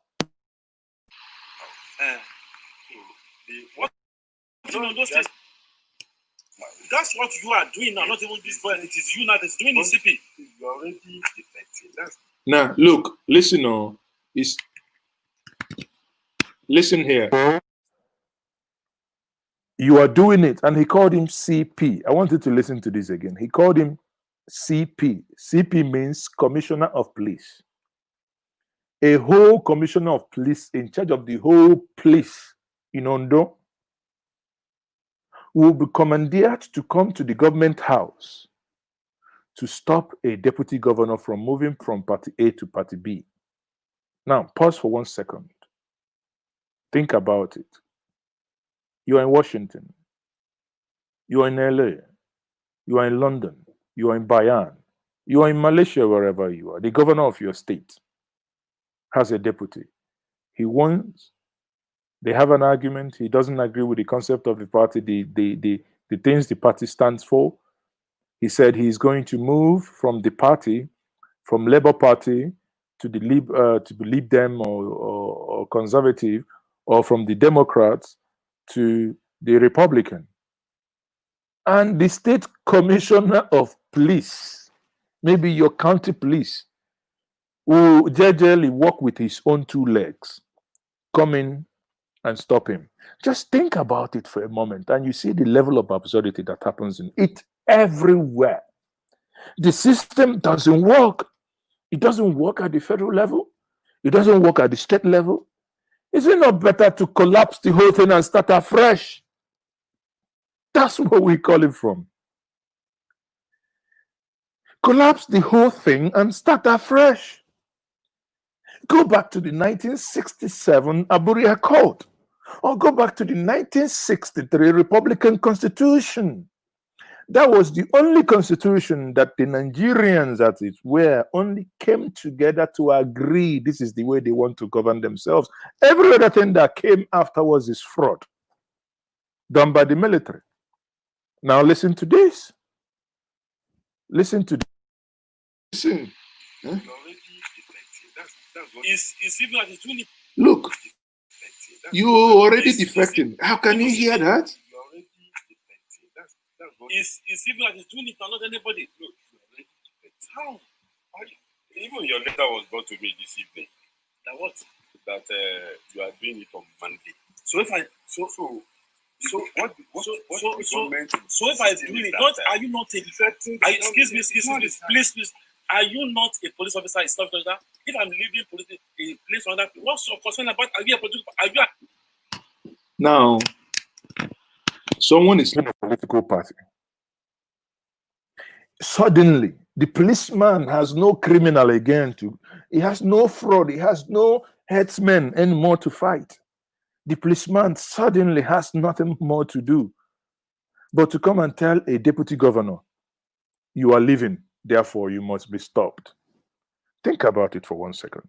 That's what you are doing now, not even this boy. It is you now that's doing the CP. You're already defecting. Now, look, listen, listen here. You are doing it, and he called him CP. I want you to listen to this again. He called him CP. CP means Commissioner of Police. A whole commissioner of police in charge of the whole police in Ondo will be commandeered to come to the government house to stop a deputy governor from moving from party A to party B. Now, pause for 1 second. Think about it. You are in Washington. You are in LA. You are in London. You are in Bayan. You are in Malaysia, wherever you are. The governor of your state has a deputy. He wants, they have an argument. He doesn't agree with the concept of the party, the things the party stands for. He said he's going to move from the party, from Labour Party to the Lib Dem or Conservative, or from the Democrats to the Republican. And the state commissioner of police, maybe your county police, will generally walk with his own 2 legs, come in and stop him. Just think about it for a moment, and you see the level of absurdity that happens in it everywhere. The system doesn't work. It doesn't work at the federal level. It doesn't work at the state level. Is it not better to collapse the whole thing and start afresh? That's where we call it from. Collapse the whole thing and start afresh. Go back to the 1967 Aburi Accord, or go back to the 1963 Republican Constitution. That was the only constitution that the Nigerians, as it were, only came together to agree this is the way they want to govern themselves. Every other thing that came afterwards is fraud done by the military. Now listen to this. Listen to this. Listen. Huh? Look, you already defecting. How can you hear that? It's even like he's doing it, not anybody. Look, how? Even your letter was brought to me this evening. That what? That you are doing it on Monday. So if I so if I do it, not are you not a defecting? Excuse me, please. Are you not a police officer? It's not that. If I'm leaving a place on that, what's your concern about? Are you a political? Now, someone is in a political party. Suddenly, the policeman has no criminal again he has no fraud, he has no headsmen anymore to fight. The policeman suddenly has nothing more to do but to come and tell a deputy governor, you are leaving, therefore you must be stopped. Think about it for 1 second.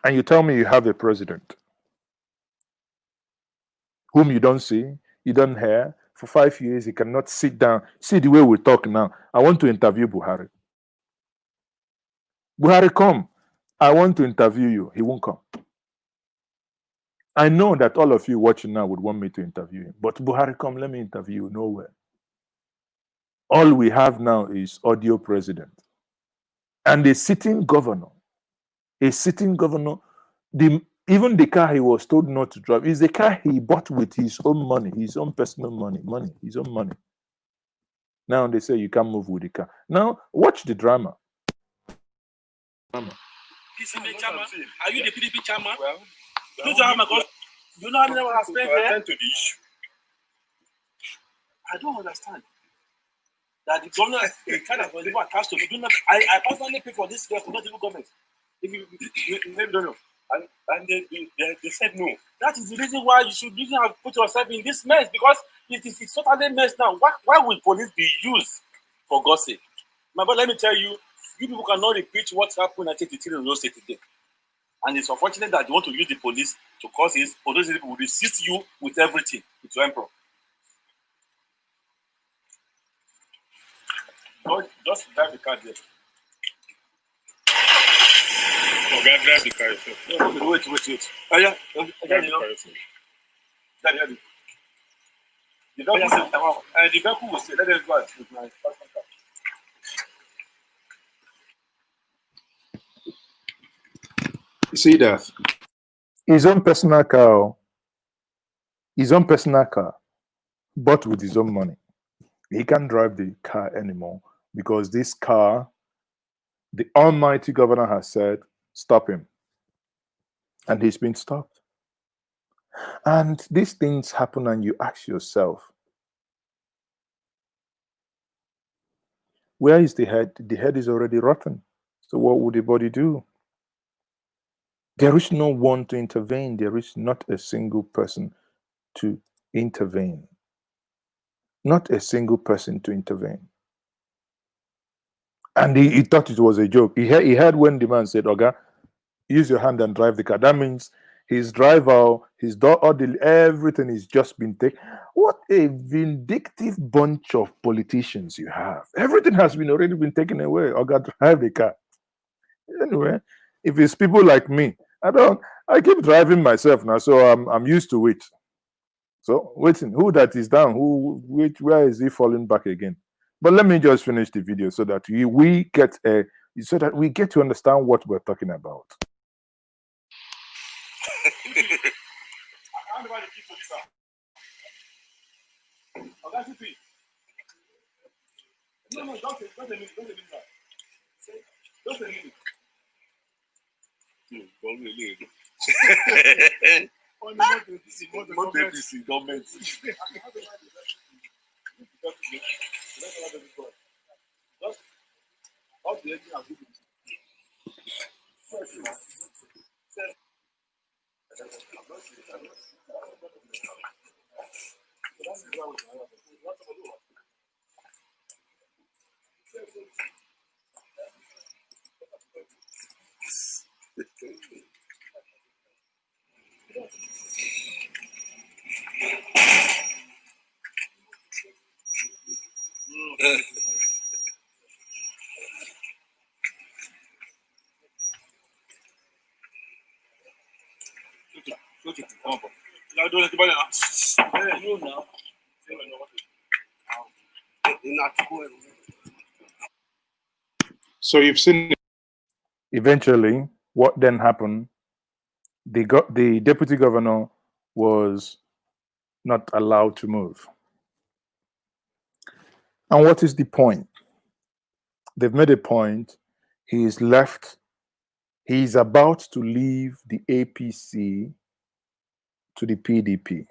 And you tell me you have a president whom you don't see, you don't hear. For 5 years, he cannot sit down. See the way we talk now. I want to interview Buhari. Buhari, come. I want to interview you. He won't come. I know that all of you watching now would want me to interview him. But Buhari, come, let me interview you. Nowhere. All we have now is audio president. And a sitting governor. A sitting governor. Even the car he was told not to drive is the car he bought with his own money, his own personal money, his own money. Now they say you can't move with the car. Now watch the drama. PCB chairman, are you the PDP chairman? Well, do you know how many has spent there? To the issue. I don't understand. That the governor, the kind of people attached to me, I personally pay for this girl, not the government. If you maybe don't know. And they said no. That is the reason why you should really have put yourself in this mess, because it is totally mess now. Why will police be used for gossip? But let me tell you, you people cannot repeat what happened at 83 in Oyo State today. And it's unfortunate that they want to use the police to cause this, for those people will resist you with everything, with your emperor. Just drive the car there. Drive the car yourself. Wait. Oh, yeah. Drive the car yourself. The vehicle will say, let us go with my passport card. You see that? His own personal car, bought with his own money. He can't drive the car anymore because this car, the almighty governor has said, stop him. And he's been stopped. And these things happen and you ask yourself, where is the head? The head is already rotten. So what would the body do? There is no one to intervene. There is not a single person to intervene. Not a single person to intervene. And he thought it was a joke. He heard when the man said, Oga, use your hand and drive the car. That means his driver, his door, everything is just been taken. What a vindictive bunch of politicians you have. Everything has already been taken away. Oga, drive the car. Anyway, if it's people like me, I keep driving myself now, so I'm used to it. So waiting, who that is down? Where is he falling back again? But let me just finish the video so that we get to understand what we're talking about. So you've seen it. Eventually, what then happened? The deputy governor was not allowed to move. And what is the point? They've made a point. He is left, he is about to leave the APC to the PDP.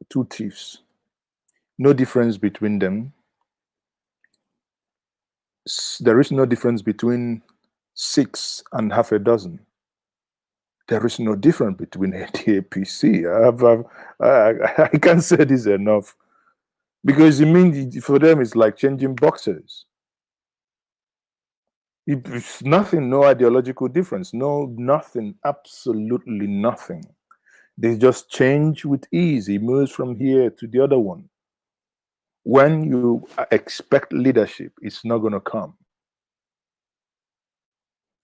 Two thieves. No difference between them. There is no difference between 6 and half a dozen. There is no difference between the APC. I can't say this enough. Because it means for them it's like changing boxes. It's nothing, no ideological difference, no nothing, absolutely nothing. They just change with ease. It moves from here to the other one. When you expect leadership, it's not going to come.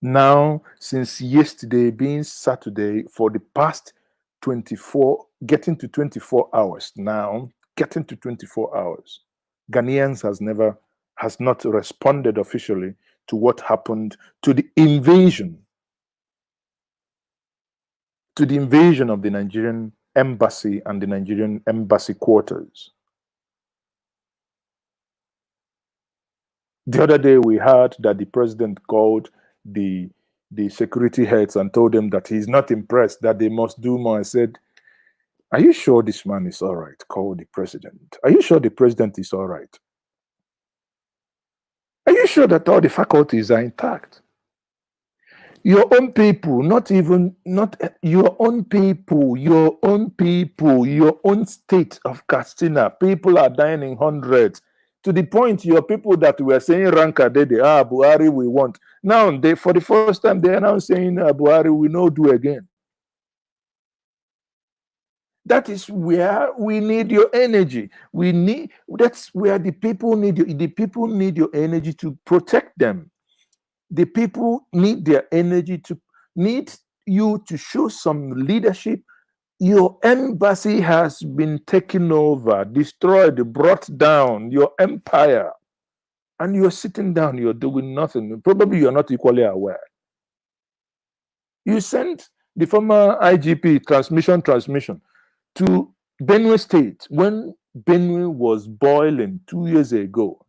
Now, since yesterday being Saturday, for the past 24, getting to 24 hours now, getting to 24 hours, Ghanaians has not responded officially to what happened, to the invasion of the Nigerian embassy and the Nigerian embassy quarters. The other day we heard that the president called the security heads and told them that he's not impressed, that they must do more. I said, are you sure this man is all right? Call the president. Are you sure the president is all right? Are you sure that all the faculties are intact? Your own people, not your own people, your own state of Katsina, people are dying in hundreds. To the point, your people that were saying Ranka, Buhari we want. Now, for the first time, they are now saying Buhari we no do again. That is where we need your energy. That's where the people need your energy to protect them. The people need their energy need you to show some leadership. Your embassy has been taken over, destroyed, brought down, your empire. And you're sitting down, you're doing nothing. Probably you're not equally aware. You sent the former IGP transmission to Benue State when Benue was boiling 2 years ago.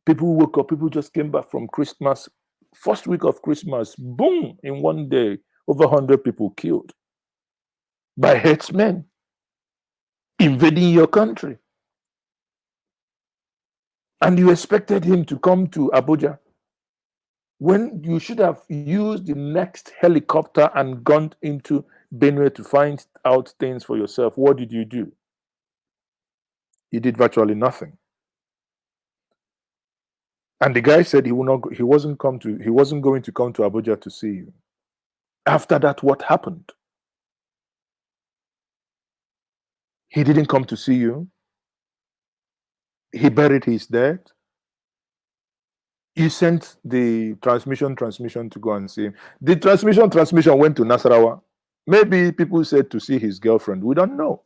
People woke up, people just came back from Christmas, first week of Christmas, boom, in one day, over 100 people killed by headsmen invading your country. And you expected him to come to Abuja when you should have used the next helicopter and gone into Benue to find out things for yourself. What did you do? You did virtually nothing. And the guy said he wasn't going to come to Abuja to see you. After that, what happened? He didn't come to see you. He buried his dead. You sent the transmission to go and see him. The transmission went to Nasarawa. Maybe people said to see his girlfriend. We don't know.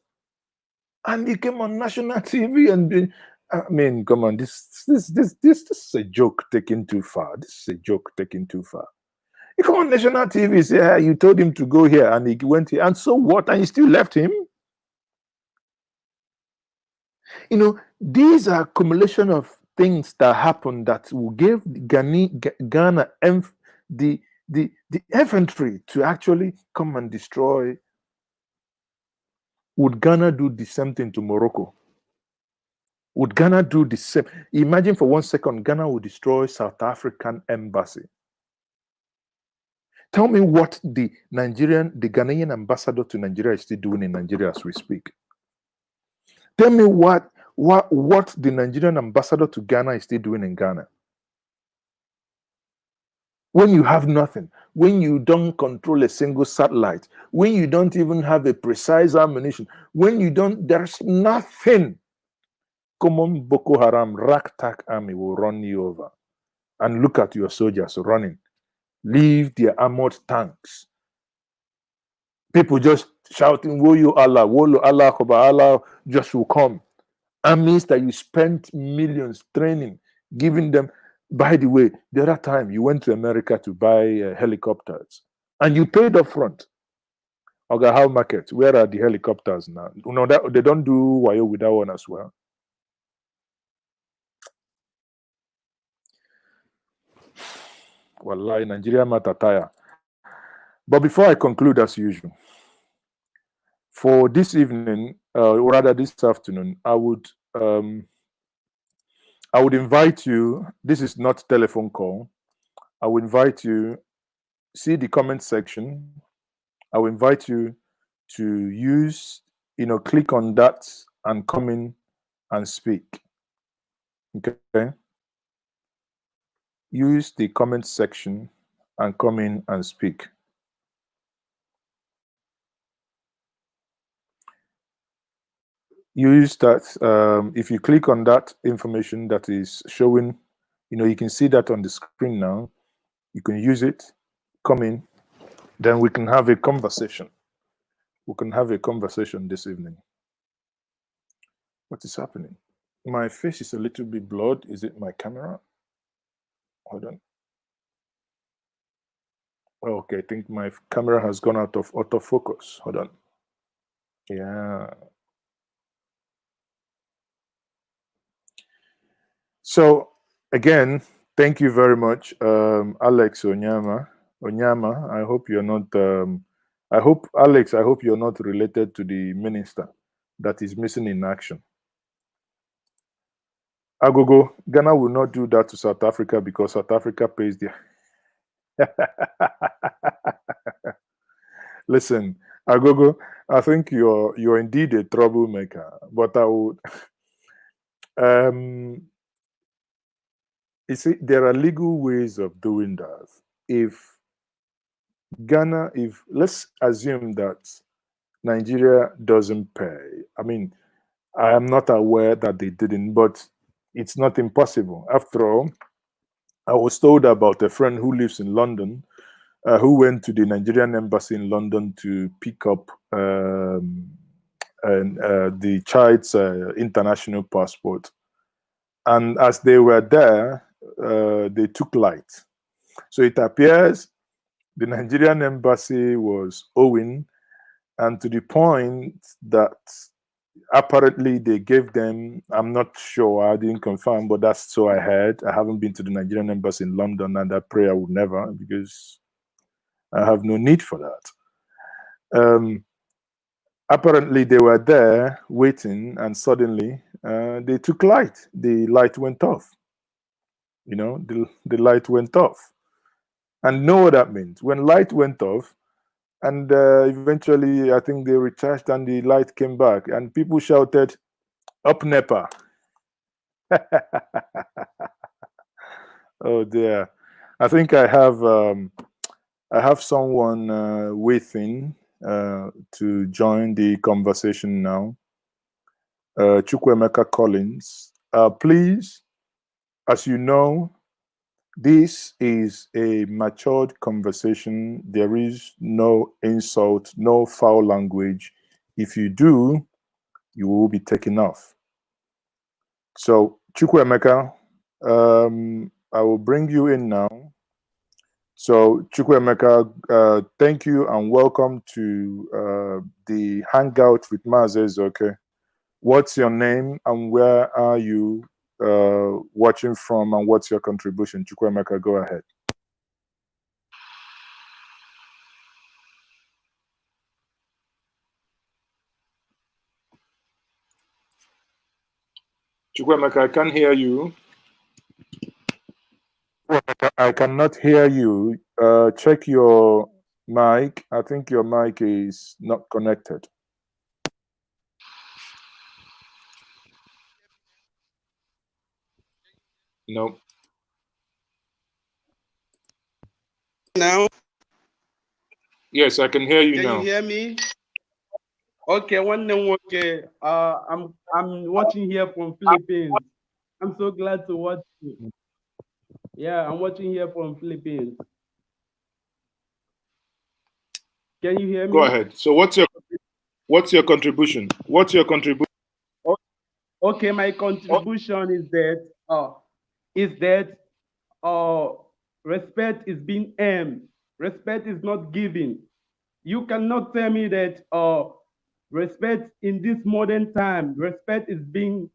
And he came on national TV and I mean, come on, this is a joke taken too far. This is a joke taken too far. You come on national TV, say, hey, you told him to go here and he went here. And so what? And you still left him? You know, these are accumulation of things that happen that will give Ghana the infantry to actually come and destroy. Would Ghana do the same thing to Morocco? Would Ghana do the same? Imagine for 1 second, Ghana would destroy South African embassy. Tell me what the Ghanaian ambassador to Nigeria is still doing in Nigeria as we speak. Tell me what the Nigerian ambassador to Ghana is still doing in Ghana. When you have nothing, when you don't control a single satellite, when you don't even have a precise ammunition, there's nothing. Common Boko Haram ragtag army will run you over. And look at your soldiers running. Leave their armored tanks. People just shouting, woe you Allah, Allah just will come. Armies that you spent millions training, giving them. By the way, the other time you went to America to buy helicopters and you paid up front. Okay, how market? Where are the helicopters now? You know that they don't do wayo with that one as well. Wallahi, Nigeria matataya. But before I conclude, as usual, for this evening, or rather this afternoon, I would invite you. This is not telephone call. I would invite you. See the comment section. I will invite you to use, click on that and come in and speak. Okay. Use the comment section and come in and speak. Use that. If you click on that information that is showing, you can see that on the screen now. You can use it, come in, then we can have a conversation. We can have a conversation this evening. What is happening? My face is a little bit blurred. Is it my camera? Hold on. Okay, I think my camera has gone out of autofocus. Hold on. Yeah. So again, thank you very much, Alex Onyama. I hope you're not. Alex, I hope you're not related to the minister that is missing in action. Agogo, Ghana will not do that to South Africa because South Africa pays their. Listen, Agogo, I think you're indeed a troublemaker, but I would. You see, there are legal ways of doing that. If let's assume that Nigeria doesn't pay. I mean, I am not aware that they didn't, but it's not impossible. After all, I was told about a friend who lives in London, who went to the Nigerian embassy in London to pick up the child's international passport. And as they were there, they took light. So it appears the Nigerian embassy was owing, and to the point that apparently they gave them, I'm not sure, I didn't confirm, but that's so I heard. I haven't been to the Nigerian embassy in London, and I pray I would never, because I have no need for that. Apparently they were there waiting, and suddenly they took light. The light went off. The light went off. And know what that means. When light went off, and eventually I think they recharged and the light came back, and people shouted, "Up NEPA." Oh dear. I think I have someone waiting to join the conversation now. Chukwemeka Collins. Please, as you know, this is a matured conversation. There is no insult, no foul language. If you do, you will be taken off. So, Chukwemeka, I will bring you in now. So, Chukwemeka, thank you and welcome to the Hangout with Mazes. Okay, what's your name and where are you watching from, and what's your contribution? Chukwemeka, go ahead. Chukwemeka, I can't hear you. I cannot hear you. Check your mic. I think your mic is not connected. No. Now? Yes, I can hear you now. Can you hear me? Okay, okay. I'm watching here from Philippines. I'm so glad to watch you. Yeah, I'm watching here from Philippines. Can you hear me? Go ahead. So what's your contribution? What's your contribution? Okay, my contribution is that respect is being earned. Respect is not given. You cannot tell me that respect in this modern time, respect is being,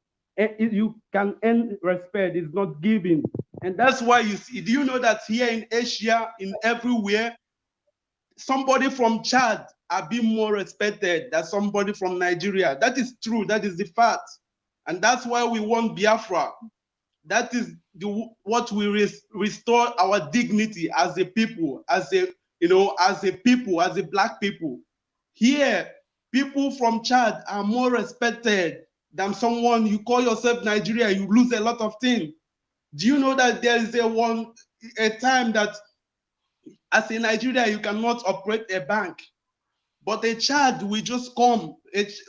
you can earn respect, is not given. And that's why you see, do you know that here in Asia, in everywhere, somebody from Chad are being more respected than somebody from Nigeria? That is true. That is the fact. And that's why we want Biafra. That is what we restore our dignity as a people, as a people, as a black people. Here, people from Chad are more respected than someone, you call yourself Nigeria, you lose a lot of things. Do you know that there is a time that as a Nigeria, you cannot operate a bank? But a Chad will just come,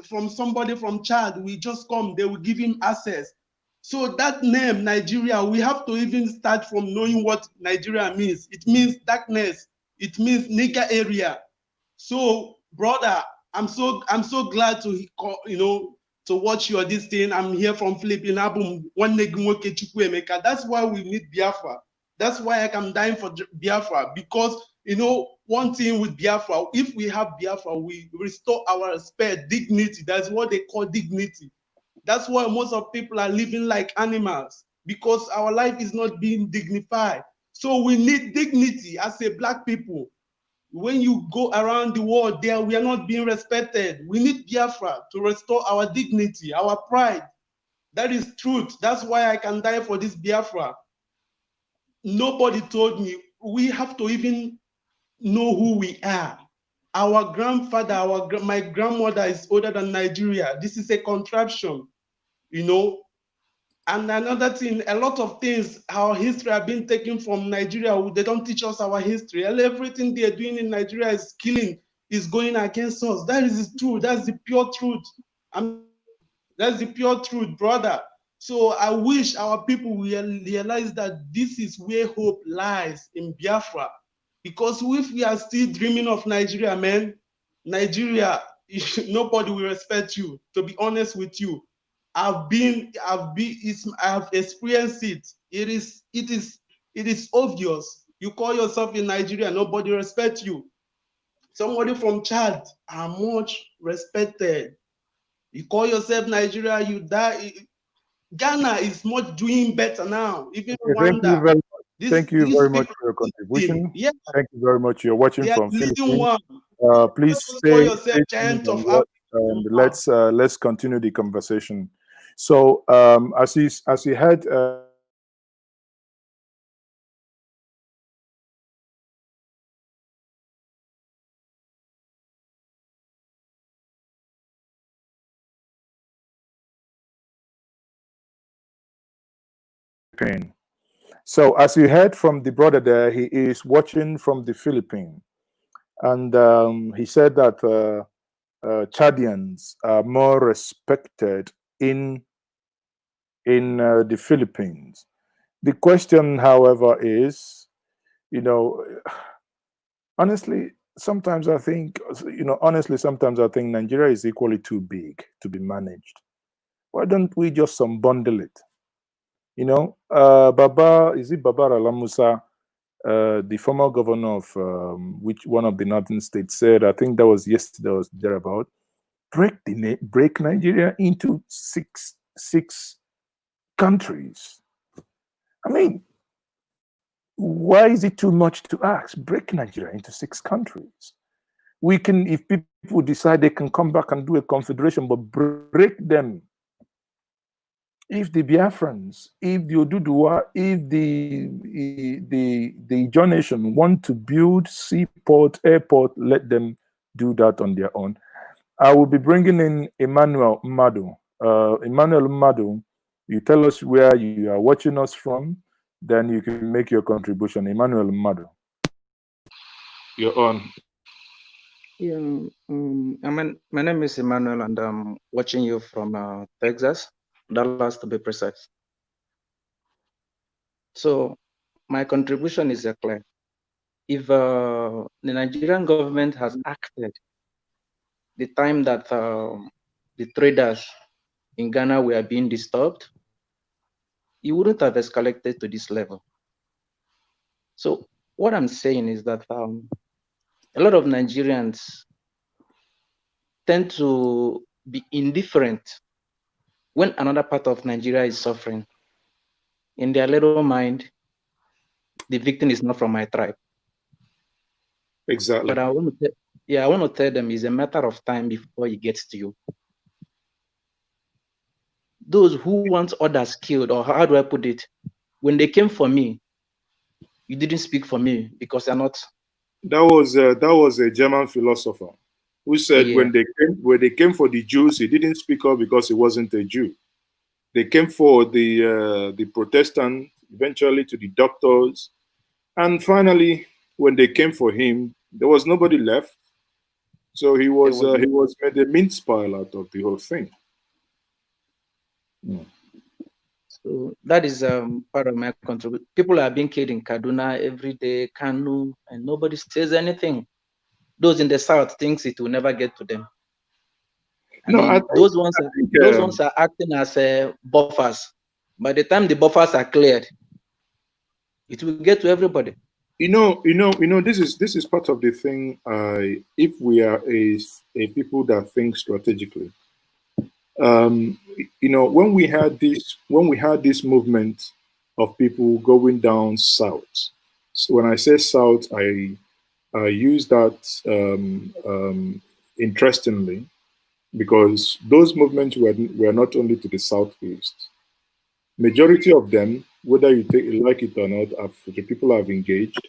from somebody from Chad will just come, they will give him access. So that name, Nigeria, we have to even start from knowing what Nigeria means. It means darkness. It means nigger area. So, brother, I'm so glad to to watch your this thing. I'm here from Philippines. That's why we need Biafra. That's why I am dying for Biafra, because one thing with Biafra, if we have Biafra, we restore our respect, dignity. That's what they call dignity. That's why most of people are living like animals, because our life is not being dignified. So we need dignity as a black people. When you go around the world there, we are not being respected. We need Biafra to restore our dignity, our pride. That is truth. That's why I can die for this Biafra. Nobody told me. We have to even know who we are. Our grandfather, my grandmother is older than Nigeria. This is a contraption, And another thing, a lot of things, our history have been taken from Nigeria. They don't teach us our history. Everything they're doing in Nigeria is killing, is going against us. That is true. That's the pure truth. That's the pure truth, brother. So I wish our people will realize that this is where hope lies, in Biafra. Because if we are still dreaming of Nigeria, man, Nigeria, nobody will respect you. To be honest with you, I've experienced it. It is obvious. You call yourself in Nigeria, nobody respects you. Somebody from Chad are much respected. You call yourself Nigeria, you die. Ghana is much doing better now. Even Rwanda. Thank you very much for your contribution. Yeah. Thank you very much. You're watching from Philippines. Please stay tuned and let's continue the conversation. So as you had So as you heard from the brother there, he is watching from the Philippines, and he said that Chadians are more respected in the Philippines. The question, however, is, honestly, sometimes I think Nigeria is equally too big to be managed. Why don't we just unbundle it? Baba Alamusa, the former governor of one of the northern states, said, I think that was yesterday or thereabout, break Nigeria into six countries. I mean, why is it too much to ask? Break Nigeria into 6 countries. We can, if people decide they can come back and do a confederation, but break them. If the Biafrans, if the Oduduwa, if the John Nation want to build seaport, airport, let them do that on their own. I will be bringing in Emmanuel Mmadu. Emmanuel Mmadu, you tell us where you are watching us from, then you can make your contribution. Emmanuel Mmadu. You're on. Yeah, my name is Emmanuel, and I'm watching you from Texas, Dallas to be precise. So my contribution is clear. If the Nigerian government has acted the time that the traders in Ghana were being disturbed, it wouldn't have escalated to this level. So what I'm saying is that a lot of Nigerians tend to be indifferent when another part of Nigeria is suffering. In their little mind, the victim is not from my tribe. Exactly. But I want to tell them it's a matter of time before it gets to you. Those who want others killed, or how do I put it? When they came for me, you didn't speak for me because they're not. That was a German philosopher who said when they came for the Jews, he didn't speak up because he wasn't a Jew. They came for the Protestant, eventually to the doctors, and finally, when they came for him, there was nobody left. So he was made a mince pile out of the whole thing. Mm. So that is part of my contribution. People are being killed in Kaduna every day, Kanu, and nobody says anything. Those in the south thinks it will never get to them. Those ones are acting as buffers. By the time the buffers are cleared, it will get to everybody. This is part of the thing. If we are a people that think strategically, when we had this movement of people going down south. So when I say south, I use that interestingly, because those movements were not only to the southeast. Majority of them, whether you like it or not, the people have engaged,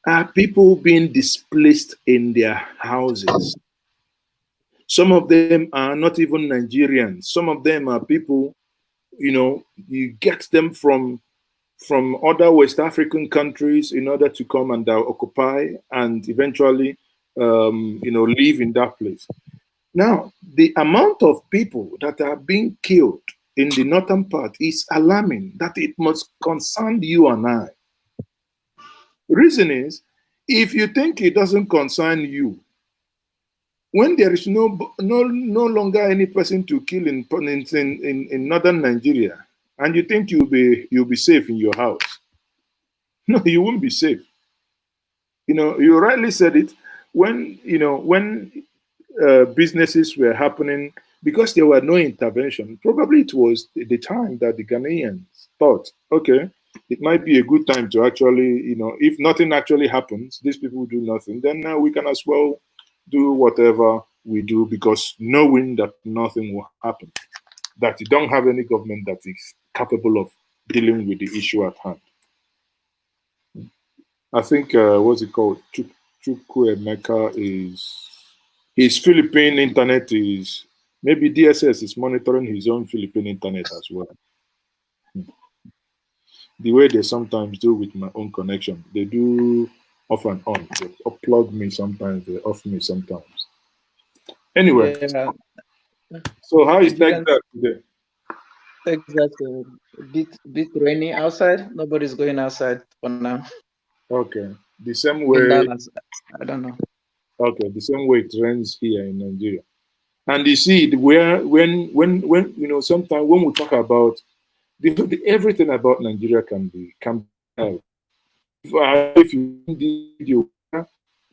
are people being displaced in their houses. Some of them are not even Nigerians. Some of them are people, you get them from other West African countries in order to come and occupy and eventually, live in that place. Now, the amount of people that are being killed in the northern part is alarming, that it must concern you and I. The reason is, if you think it doesn't concern you, when there is no longer any person to kill in northern Nigeria, and you think you'll be safe in your house, no, you won't be safe. You rightly said it. When businesses were happening, because there were no intervention, probably it was the time that the Ghanaians thought, okay, it might be a good time to actually, if nothing actually happens, these people do nothing, then we can as well do whatever we do, because knowing that nothing will happen, that you don't have any government that is capable of dealing with the issue at hand. I think, what's it called? Chukwuemeka his Philippine internet is, maybe DSS is monitoring his own Philippine internet as well. The way they sometimes do with my own connection, they do off and on. They plug me sometimes, they off me sometimes. Anyway, so how is Texas today? Texas a bit rainy outside. Nobody's going outside for now. Okay, the same way. I don't know. Okay, the same way it rains here in Nigeria. And you see, when sometimes when we talk about everything about Nigeria can be if you video,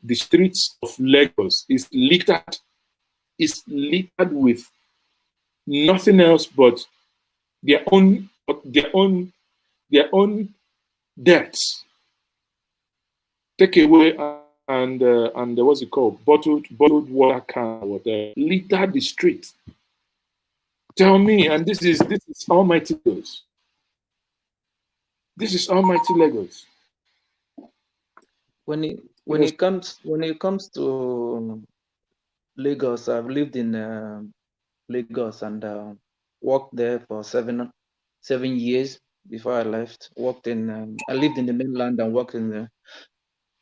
the streets of Lagos is littered with nothing else but their own debts. Take away and what's it called? Bottled water can, whatever, litter the street. Tell me, and this is almighty Lagos. This is almighty Lagos. When it comes to Lagos, I've lived in Lagos and worked there for seven years before I left. I lived in the mainland and worked on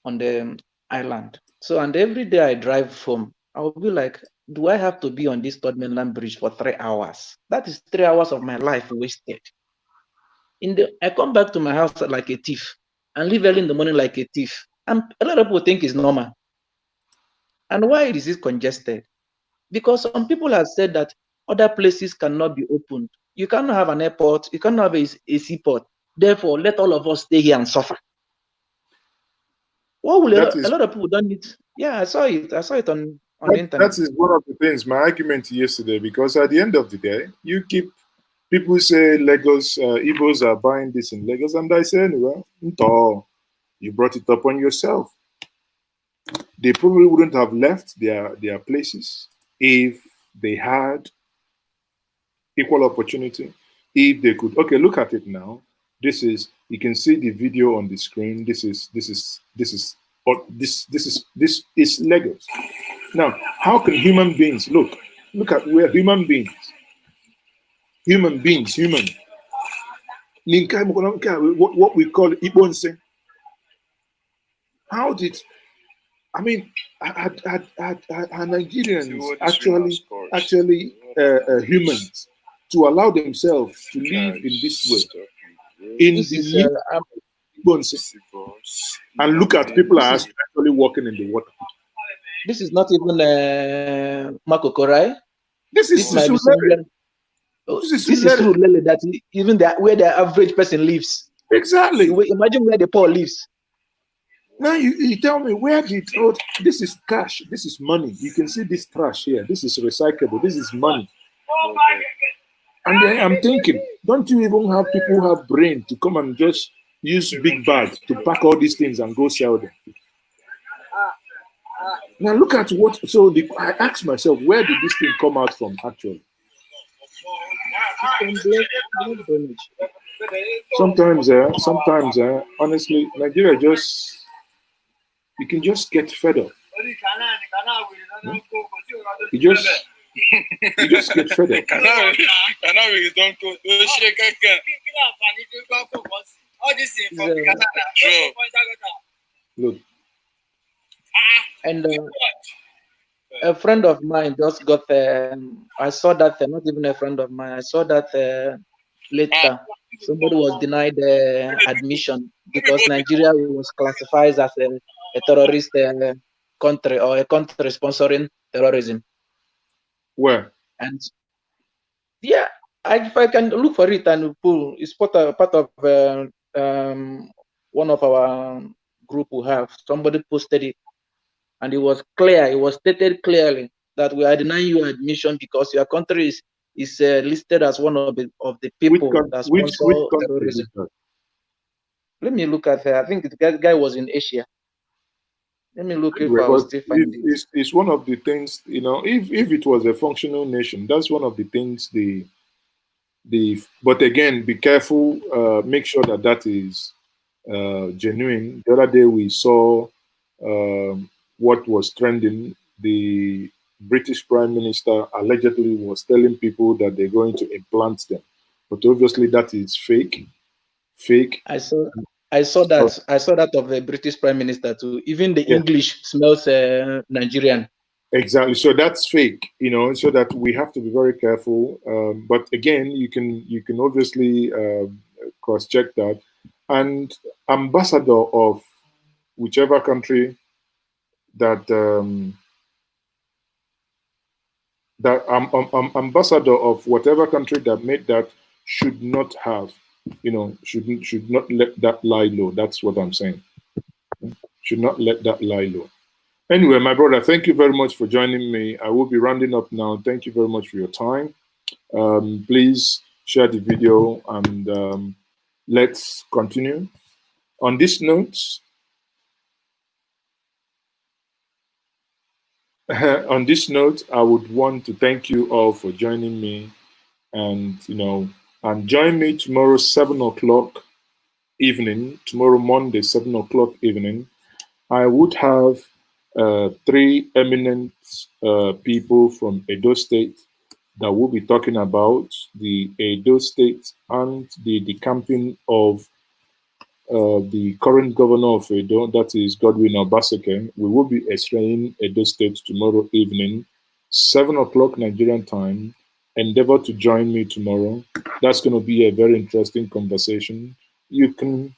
the island. So, and every day I drive home, I will be like, do I have to be on this third mainland bridge for 3 hours? That is 3 hours of my life wasted. I come back to my house like a thief and leave early in the morning like a thief. And a lot of people think it's normal. And why is it congested? Because some people have said that other places cannot be opened. You cannot have an airport, you cannot have a seaport. Therefore, let all of us stay here and suffer. What will a lot of people don't need? Yeah, I saw it on the internet. That is one of the things, my argument yesterday, because at the end of the day, you keep People say Lagos, Igbos are buying this in Lagos, and I say, anyway, you brought it upon yourself. They probably wouldn't have left their places if they had equal opportunity. If they could, okay, look at it now. This is, you can see the video on the screen. This is Lagos. Now, how can human beings look at where human beings, what we call Ibonse. How did, I mean, are Nigerians actually humans to allow themselves to live in this way? In the Ibonse, and look at people are actually walking in the water. This is not even Makoko, right? This is true. This is true, that even where the average person lives. Exactly. Imagine where the poor lives. Now you tell me, where did, oh, this is cash, this is money. You can see this trash here. This is recyclable. This is money. And then I'm thinking, don't you even have people who have brain to come and just use big bags to pack all these things and go sell them? Now look at what, so I asked myself, where did this thing come out from actually? Sometimes, honestly, Nigeria just, you can just get fed up. You just get fed up. Look. And a friend of mine just got, I saw that, not even a friend of mine, I saw that later somebody was denied admission because Nigeria was classified as a terrorist country, or a country sponsoring terrorism. Where? And yeah, if I can look for it and pull, it's part of one of our group we have. Somebody posted it, and it was clear. It was stated clearly that we are denying you admission because your country is listed as one of the people that sponsor terrorism. Let me look at that. I think the guy was in Asia. Let me look if I will still find it. It's one of the things, you know, if it was a functional nation, that's one of the things but again, be careful, make sure that is genuine. The other day we saw what was trending. The British Prime Minister allegedly was telling people that they're going to implant them, but obviously that is fake. I saw that. I saw that of the British Prime Minister too. Even the English smells Nigerian. Exactly. So that's fake, you know. So that we have to be very careful. But again, you can obviously cross-check that. And ambassador of whichever country that ambassador of whatever country that made that should not have, you know, should not let that lie low. That's what I'm saying. Should not let that lie low. Anyway, my brother, thank you very much for joining me. I will be rounding up now. Thank you very much for your time. Please share the video and let's continue. On this note, I would want to thank you all for joining me, and and join me tomorrow 7 o'clock evening. Tomorrow Monday 7 o'clock evening, I would have 3 eminent people from Edo State that will be talking about the Edo State and the decamping of the current governor of Edo, that is Godwin Obaseki. We will be extraying Edo State tomorrow evening, 7 o'clock Nigerian time. Endeavor to join me tomorrow. That's going to be a very interesting conversation. You can,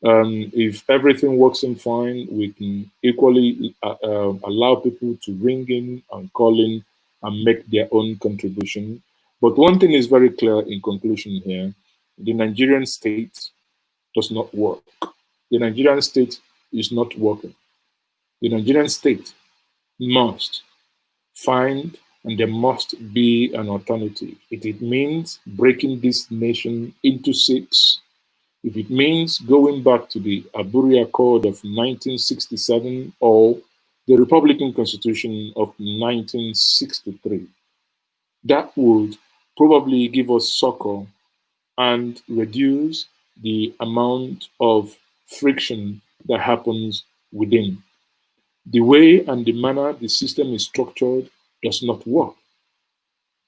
if everything works in fine, we can equally allow people to ring in and call in and make their own contribution. But one thing is very clear in conclusion here: the Nigerian state does not work. The Nigerian state is not working. The Nigerian state must find and there must be an alternative. If it means breaking this nation into six, if it means going back to the Aburi Accord of 1967 or the Republican Constitution of 1963, that would probably give us succor and reduce the amount of friction that happens within. The way and the manner the system is structured does not work.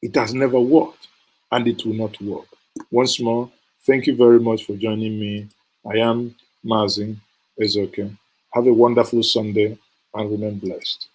It has never worked, and it will not work. Once more, thank you very much for joining me. I am Mazi Ezoke. Have a wonderful Sunday and remain blessed.